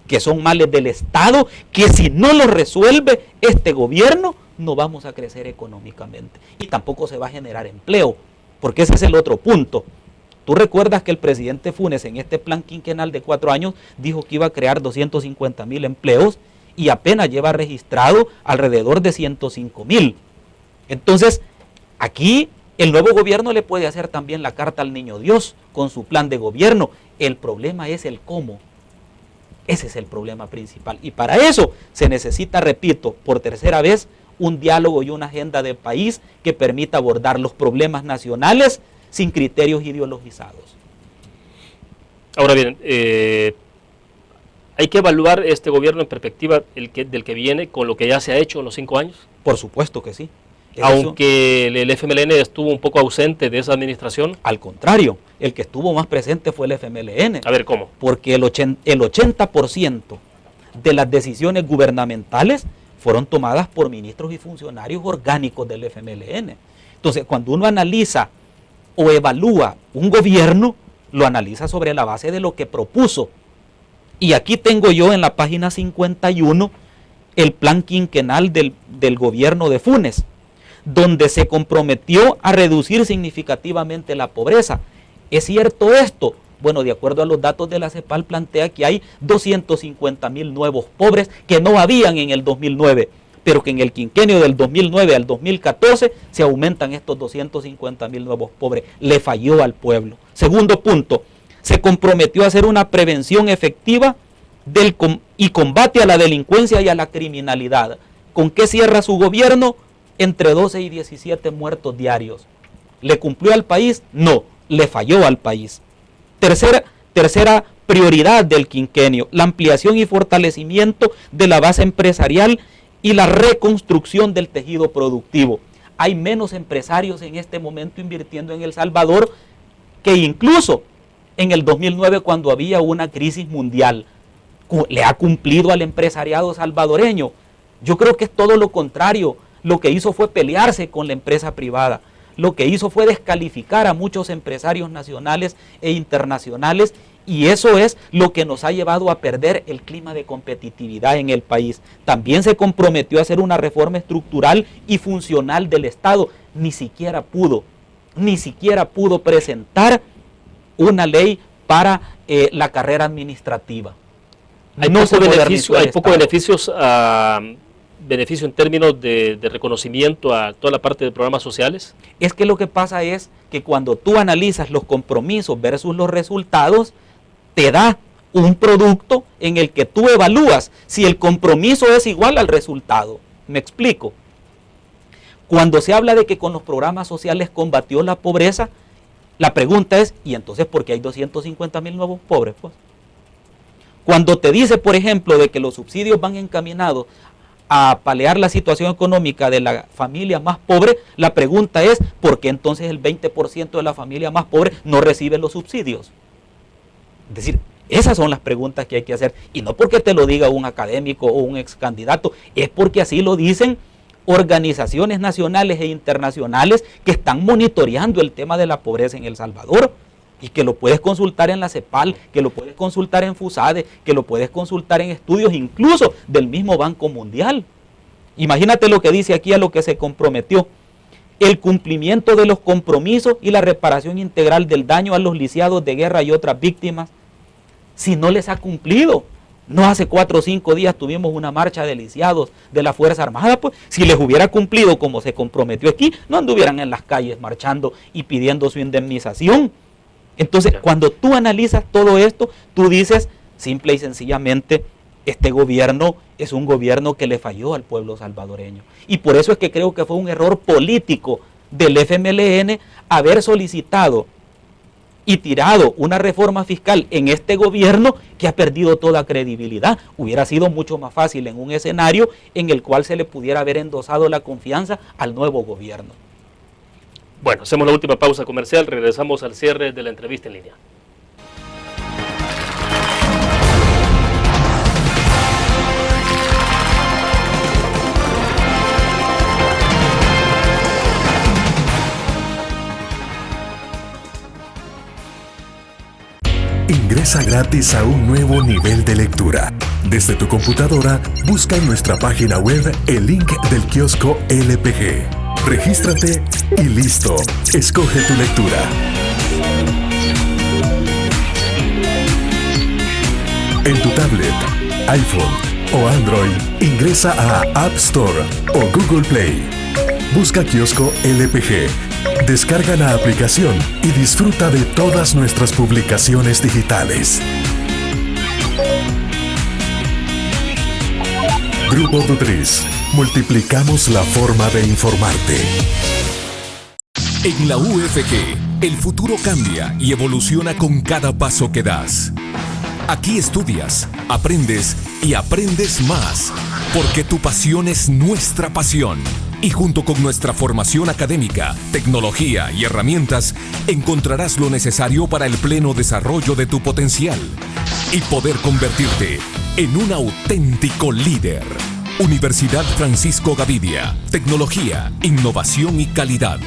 que son males del Estado, que si no los resuelve este gobierno, no vamos a crecer económicamente. Y tampoco se va a generar empleo, porque ese es el otro punto. Tú recuerdas que el presidente Funes en este plan quinquenal de 4 años dijo que iba a crear 250,000 empleos y apenas lleva registrado alrededor de 105,000. Entonces, aquí el nuevo gobierno le puede hacer también la carta al niño Dios con su plan de gobierno. El problema es el cómo. Ese es el problema principal. Y para eso se necesita, repito, por tercera vez, un diálogo y una agenda de país que permita abordar los problemas nacionales sin criterios ideologizados. Ahora bien, ¿hay que evaluar este gobierno en perspectiva del que viene con lo que ya se ha hecho en los 5 años? Por supuesto que sí. Aunque el FMLN estuvo un poco ausente de esa administración. Al contrario, el que estuvo más presente fue el FMLN. A ver, ¿cómo? Porque el 80% de las decisiones gubernamentales fueron tomadas por ministros y funcionarios orgánicos del FMLN. Entonces, cuando uno analiza o evalúa un gobierno, lo analiza sobre la base de lo que propuso. Y aquí tengo yo en la página 51 el plan quinquenal del gobierno de Funes, donde se comprometió a reducir significativamente la pobreza. ¿Es cierto esto? Bueno, de acuerdo a los datos de la CEPAL, plantea que hay 250,000 nuevos pobres que no habían en el 2009, pero que en el quinquenio del 2009 al 2014 se aumentan estos 250,000 nuevos pobres. Le falló al pueblo. Segundo punto, se comprometió a hacer una prevención efectiva y combate a la delincuencia y a la criminalidad. ¿Con qué cierra su gobierno? Entre 12 y 17 muertos diarios. ¿Le cumplió al país? No, le falló al país. Tercera prioridad del quinquenio, la ampliación y fortalecimiento de la base empresarial y la reconstrucción del tejido productivo. Hay menos empresarios en este momento invirtiendo en El Salvador que incluso en el 2009, cuando había una crisis mundial. ¿Le ha cumplido al empresariado salvadoreño? Yo creo que es todo lo contrario. Lo que hizo fue pelearse con la empresa privada. Lo que hizo fue descalificar a muchos empresarios nacionales e internacionales, y eso es lo que nos ha llevado a perder el clima de competitividad en el país. También se comprometió a hacer una reforma estructural y funcional del Estado. Ni siquiera pudo presentar una ley para la carrera administrativa. Hay poco beneficio en términos de reconocimiento a toda la parte de programas sociales. Es que lo que pasa es que cuando tú analizas los compromisos versus los resultados, te da un producto en el que tú evalúas si el compromiso es igual al resultado. ¿Me explico? Cuando se habla de que con los programas sociales combatió la pobreza, la pregunta es, ¿y entonces por qué hay 250,000 nuevos pobres? Pues, cuando te dice, por ejemplo, de que los subsidios van encaminados a paliar la situación económica de la familia más pobre, la pregunta es, ¿por qué entonces el 20% de la familia más pobre no recibe los subsidios? Es decir, Esas son las preguntas que hay que hacer, y no porque te lo diga un académico o un ex candidato, es porque así lo dicen organizaciones nacionales e internacionales que están monitoreando el tema de la pobreza en El Salvador, y que lo puedes consultar en la CEPAL, que lo puedes consultar en FUSADE, que lo puedes consultar en estudios incluso del mismo Banco Mundial. Imagínate lo que dice aquí a lo que se comprometió: el cumplimiento de los compromisos y la reparación integral del daño a los lisiados de guerra y otras víctimas. Si no les ha cumplido, no hace 4 o 5 días tuvimos una marcha de lisiados de la Fuerza Armada, pues si les hubiera cumplido como se comprometió aquí, no anduvieran en las calles marchando y pidiendo su indemnización. Entonces, cuando tú analizas todo esto, tú dices simple y sencillamente, este gobierno es un gobierno que le falló al pueblo salvadoreño. Y por eso es que creo que fue un error político del FMLN haber solicitado y tirado una reforma fiscal en este gobierno que ha perdido toda credibilidad. Hubiera sido mucho más fácil en un escenario en el cual se le pudiera haber endosado la confianza al nuevo gobierno. Bueno, hacemos la última pausa comercial, regresamos al cierre de la entrevista en línea. Ingresa gratis a un nuevo nivel de lectura. Desde tu computadora, busca en nuestra página web el link del kiosco LPG. Regístrate y listo. Escoge tu lectura. En tu tablet, iPhone o Android, ingresa a App Store o Google Play. Busca kiosco LPG. Descarga la aplicación y disfruta de todas nuestras publicaciones digitales. Grupo Dutriz. Multiplicamos la forma de informarte. En la UFG, el futuro cambia y evoluciona con cada paso que das. Aquí estudias, aprendes y aprendes más, porque tu pasión es nuestra pasión. Y junto con nuestra formación académica, tecnología y herramientas, encontrarás lo necesario para el pleno desarrollo de tu potencial y poder convertirte en un auténtico líder. Universidad Francisco Gavidia. Tecnología, innovación y calidad.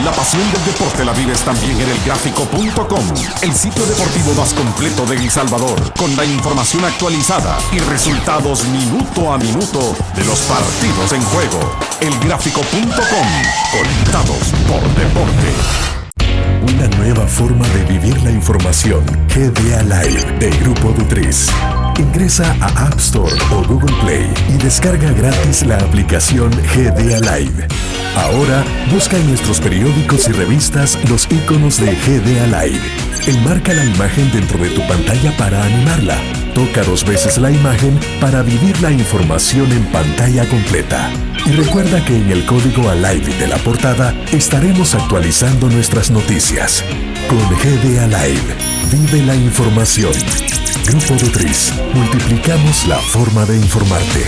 La pasión del deporte la vives también en elgráfico.com, el sitio deportivo más completo de El Salvador, con la información actualizada y resultados minuto a minuto de los partidos en juego. Elgráfico.com, conectados por deporte. Una nueva forma de vivir la información. GDA Live de Grupo Dutriz. Ingresa a App Store o Google Play y descarga gratis la aplicación GDA Live. Ahora, busca en nuestros periódicos y revistas los iconos de GDA Live. Enmarca la imagen dentro de tu pantalla para animarla. Toca 2 veces la imagen para vivir la información en pantalla completa. Y recuerda que en el código ALIVE de la portada estaremos actualizando nuestras noticias. Con GDA Live, vive la información. Grupo Dutriz, multiplicamos la forma de informarte.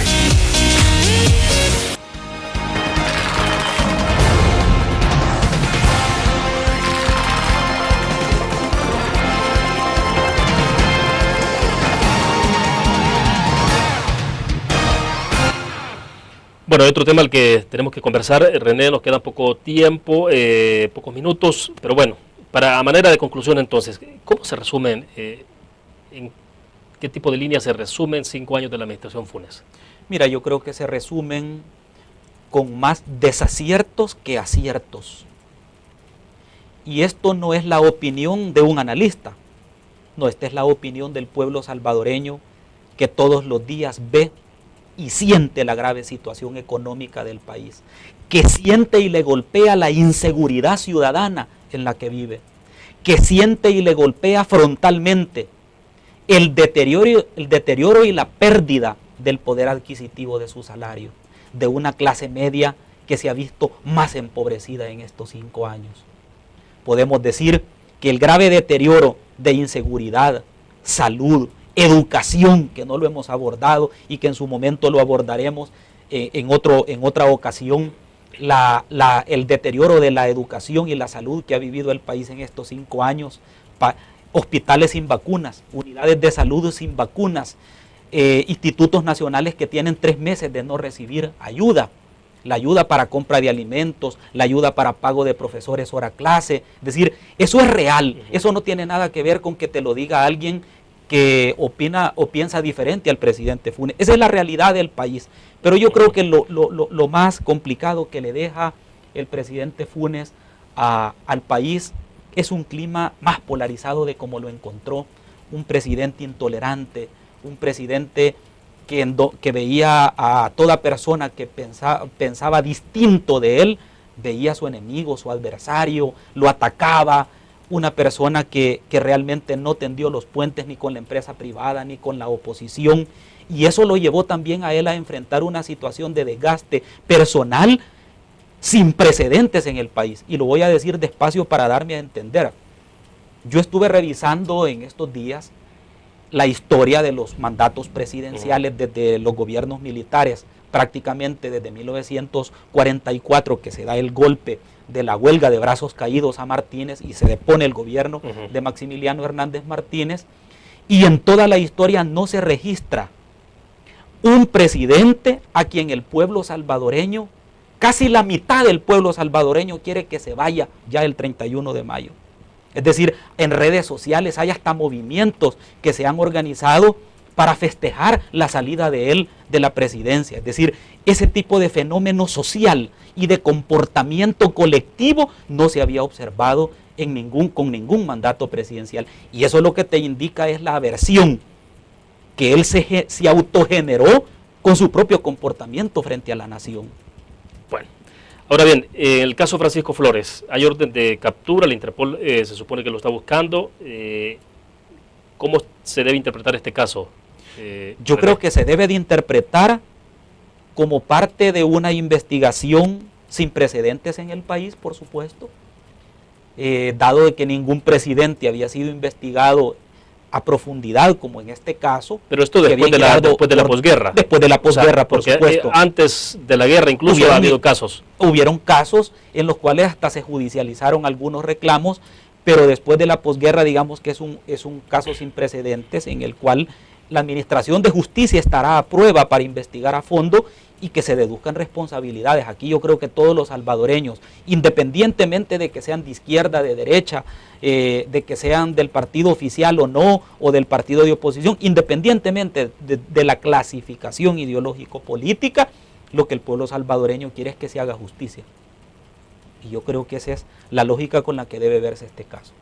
Bueno, hay otro tema al que tenemos que conversar, René, nos queda poco tiempo, pocos minutos, pero bueno, a manera de conclusión entonces, ¿cómo se resumen, en qué tipo de líneas se resumen 5 años de la administración Funes? Mira, yo creo que se resumen con más desaciertos que aciertos. Y esto no es la opinión de un analista, no, esta es la opinión del pueblo salvadoreño que todos los días ve y siente la grave situación económica del país, que siente y le golpea la inseguridad ciudadana en la que vive, que siente y le golpea frontalmente el deterioro y la pérdida del poder adquisitivo de su salario, de una clase media que se ha visto más empobrecida en estos 5 años. Podemos decir que el grave deterioro de inseguridad, salud educación, que no lo hemos abordado y que en su momento lo abordaremos en otra ocasión, el deterioro de la educación y la salud que ha vivido el país en estos 5 años, hospitales sin vacunas, unidades de salud sin vacunas, institutos nacionales que tienen 3 meses de no recibir ayuda, la ayuda para compra de alimentos, la ayuda para pago de profesores hora clase. Es decir, eso es real, eso no tiene nada que ver con que te lo diga alguien que opina o piensa diferente al presidente Funes. Esa es la realidad del país. Pero yo creo que lo más complicado que le deja el presidente Funes al país es un clima más polarizado de como lo encontró, un presidente intolerante, un presidente que veía a toda persona que pensaba distinto de él, veía a su enemigo, su adversario, lo atacaba, una persona que realmente no tendió los puentes ni con la empresa privada ni con la oposición, y eso lo llevó también a él a enfrentar una situación de desgaste personal sin precedentes en el país. Y lo voy a decir despacio para darme a entender. Yo estuve revisando en estos días la historia de los mandatos presidenciales desde los gobiernos militares, prácticamente desde 1944, que se da el golpe de la huelga de brazos caídos a Martínez y se depone el gobierno de Maximiliano Hernández Martínez, y en toda la historia no se registra un presidente a quien el pueblo salvadoreño, casi la mitad del pueblo salvadoreño quiere que se vaya ya el 31 de mayo. Es decir, en redes sociales hay hasta movimientos que se han organizado para festejar la salida de él de la presidencia. Es decir, ese tipo de fenómeno social y de comportamiento colectivo no se había observado con ningún mandato presidencial. Y eso lo que te indica es la aversión que él se autogeneró con su propio comportamiento frente a la nación. Bueno, ahora bien, en el caso Francisco Flores, hay orden de captura, la Interpol se supone que lo está buscando. ¿Cómo se debe interpretar este caso? Yo creo que se debe de interpretar como parte de una investigación sin precedentes en el país, por supuesto, dado de que ningún presidente había sido investigado a profundidad como en este caso. Pero esto después de la posguerra. Después de la posguerra, por supuesto. Antes de la guerra incluso ha habido casos. Hubieron casos en los cuales hasta se judicializaron algunos reclamos, pero después de la posguerra digamos que es un caso sin precedentes en el cual la Administración de Justicia estará a prueba para investigar a fondo y que se deduzcan responsabilidades. Aquí yo creo que todos los salvadoreños, independientemente de que sean de izquierda, de derecha, de que sean del partido oficial o no, o del partido de oposición, independientemente de la clasificación ideológico-política, lo que el pueblo salvadoreño quiere es que se haga justicia. Y yo creo que esa es la lógica con la que debe verse este caso.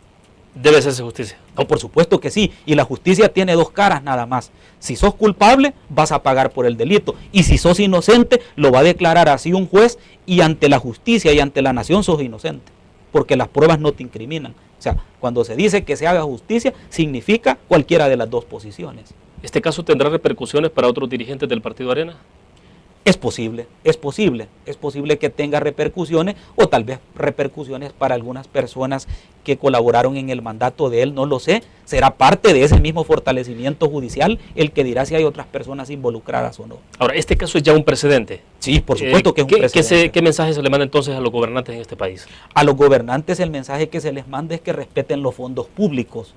Debe hacerse justicia. No, por supuesto que sí, y la justicia tiene 2 caras nada más. Si sos culpable, vas a pagar por el delito, y si sos inocente, lo va a declarar así un juez, y ante la justicia y ante la nación sos inocente, porque las pruebas no te incriminan. O sea, cuando se dice que se haga justicia, significa cualquiera de las 2 posiciones. ¿Este caso tendrá repercusiones para otros dirigentes del Partido Arena? Es posible que tenga repercusiones o tal vez repercusiones para algunas personas que colaboraron en el mandato de él, no lo sé. Será parte de ese mismo fortalecimiento judicial el que dirá si hay otras personas involucradas o no. Ahora, ¿este caso es ya un precedente? Sí, por supuesto que es un precedente. ¿Qué mensaje se le manda entonces a los gobernantes en este país? A los gobernantes el mensaje que se les manda es que respeten los fondos públicos,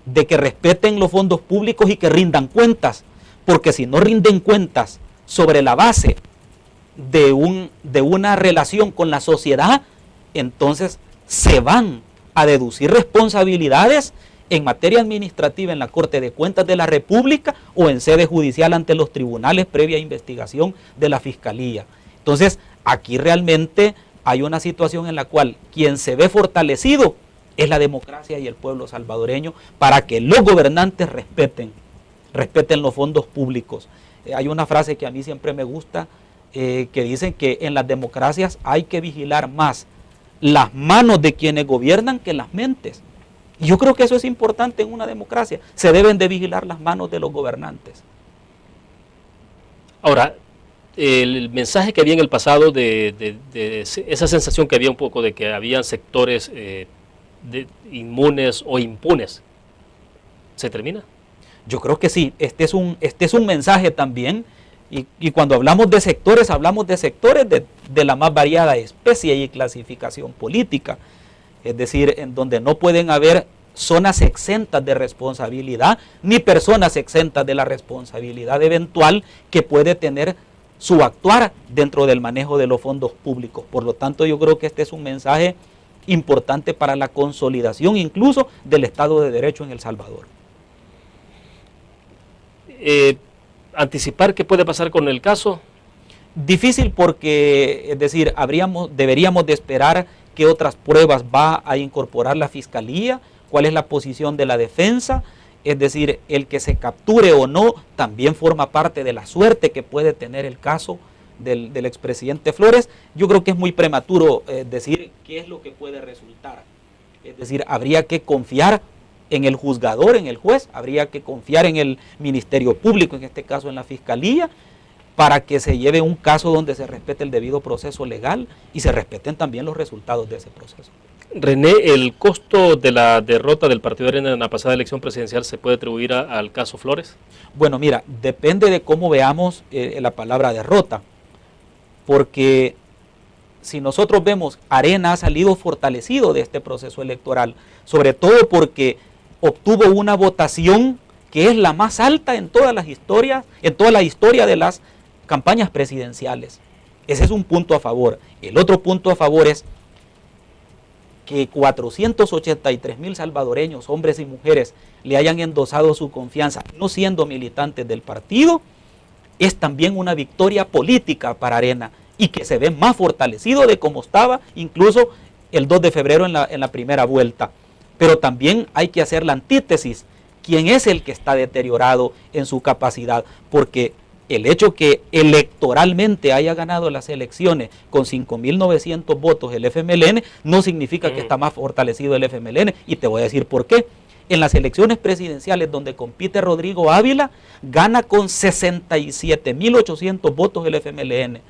de que respeten los fondos públicos y que rindan cuentas, porque si no rinden cuentas sobre la base de una relación con la sociedad, entonces se van a deducir responsabilidades en materia administrativa en la Corte de Cuentas de la República o en sede judicial ante los tribunales previa investigación de la Fiscalía. Entonces, aquí realmente hay una situación en la cual quien se ve fortalecido es la democracia y el pueblo salvadoreño para que los gobernantes respeten los fondos públicos. Hay una frase que a mí siempre me gusta, que dicen que en las democracias hay que vigilar más las manos de quienes gobiernan que las mentes. Y yo creo que eso es importante en una democracia. Se deben de vigilar las manos de los gobernantes. Ahora, el mensaje que había en el pasado de esa sensación que había un poco de que habían sectores inmunes o impunes, ¿se termina? Yo creo que sí, este es un mensaje también, y cuando hablamos de sectores de la más variada especie y clasificación política, es decir, en donde no pueden haber zonas exentas de responsabilidad, ni personas exentas de la responsabilidad eventual que puede tener su actuar dentro del manejo de los fondos públicos. Por lo tanto, yo creo que este es un mensaje importante para la consolidación incluso del Estado de Derecho en El Salvador. ¿Anticipar qué puede pasar con el caso? Difícil porque, es decir, deberíamos de esperar qué otras pruebas va a incorporar la Fiscalía, cuál es la posición de la defensa, es decir, el que se capture o no también forma parte de la suerte que puede tener el caso del expresidente Flores. Yo creo que es muy prematuro decir qué es lo que puede resultar. Es decir, habría que confiar en el juzgador, en el juez, habría que confiar en el Ministerio Público, en este caso en la Fiscalía, para que se lleve un caso donde se respete el debido proceso legal y se respeten también los resultados de ese proceso. René, ¿el costo de la derrota del Partido Arena en la pasada elección presidencial se puede atribuir al caso Flores? Bueno, mira, depende de cómo veamos la palabra derrota, porque si nosotros vemos, Arena ha salido fortalecido de este proceso electoral, sobre todo porque obtuvo una votación que es la más alta en todas las historias, en toda la historia de las campañas presidenciales. Ese es un punto a favor. El otro punto a favor es que 483,000 salvadoreños, hombres y mujeres, le hayan endosado su confianza, no siendo militantes del partido, es también una victoria política para Arena y que se ve más fortalecido de como estaba incluso el 2 de febrero en la primera vuelta. Pero también hay que hacer la antítesis. ¿Quién es el que está deteriorado en su capacidad? Porque el hecho que electoralmente haya ganado las elecciones con 5.900 votos el FMLN no significa que está más fortalecido el FMLN. Y te voy a decir por qué. En las elecciones presidenciales donde compite Rodrigo Ávila, gana con 67.800 votos el FMLN.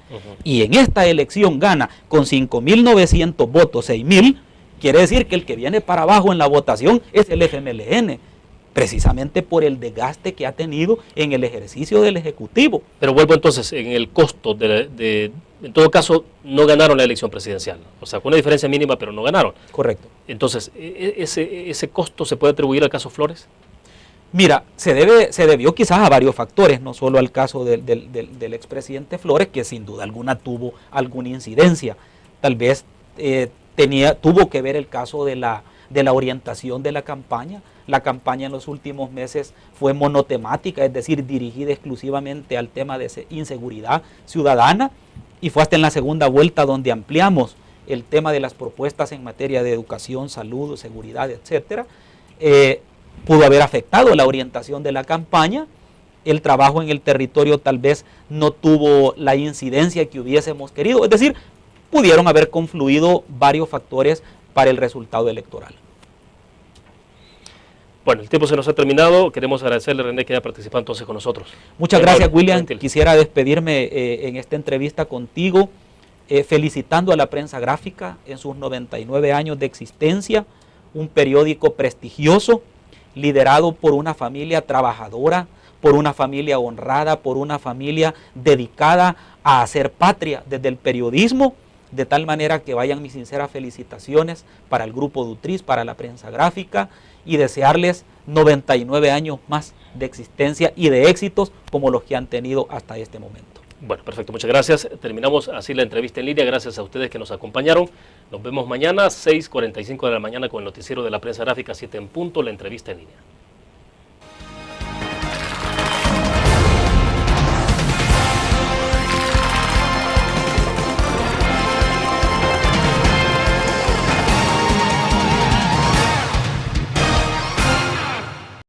Y en esta elección gana con 5.900 votos, 6.000. Quiere decir que el que viene para abajo en la votación es el FMLN, precisamente por el desgaste que ha tenido en el ejercicio del Ejecutivo. Pero vuelvo entonces, en el costo, en todo caso, no ganaron la elección presidencial. O sea, con una diferencia mínima, pero no ganaron. Correcto. Entonces, ¿ese costo se puede atribuir al caso Flores? Mira, se debió quizás a varios factores, no solo al caso del expresidente Flores, que sin duda alguna tuvo alguna incidencia. Tal vez tuvo que ver el caso de la orientación de la campaña. La campaña en los últimos meses fue monotemática, es decir, dirigida exclusivamente al tema de inseguridad ciudadana, y fue hasta en la segunda vuelta donde ampliamos el tema de las propuestas en materia de educación, salud, seguridad, etcétera. Pudo haber afectado la orientación de la campaña. El trabajo en el territorio tal vez no tuvo la incidencia que hubiésemos querido, es decir, pudieron haber confluido varios factores para el resultado electoral. Bueno, el tiempo se nos ha terminado. Queremos agradecerle, René, que haya participado entonces con nosotros. Muchas gracias, William. Quisiera despedirme en esta entrevista contigo, felicitando a la Prensa Gráfica en sus 99 años de existencia, un periódico prestigioso, liderado por una familia trabajadora, por una familia honrada, por una familia dedicada a hacer patria desde el periodismo, de tal manera que vayan mis sinceras felicitaciones para el Grupo Dutris, para la Prensa Gráfica, y desearles 99 años más de existencia y de éxitos como los que han tenido hasta este momento. Bueno, perfecto, muchas gracias. Terminamos así la entrevista en línea. Gracias a ustedes que nos acompañaron. Nos vemos mañana, 6:45 de la mañana, con el noticiero de la Prensa Gráfica, 7 en punto, la entrevista en línea.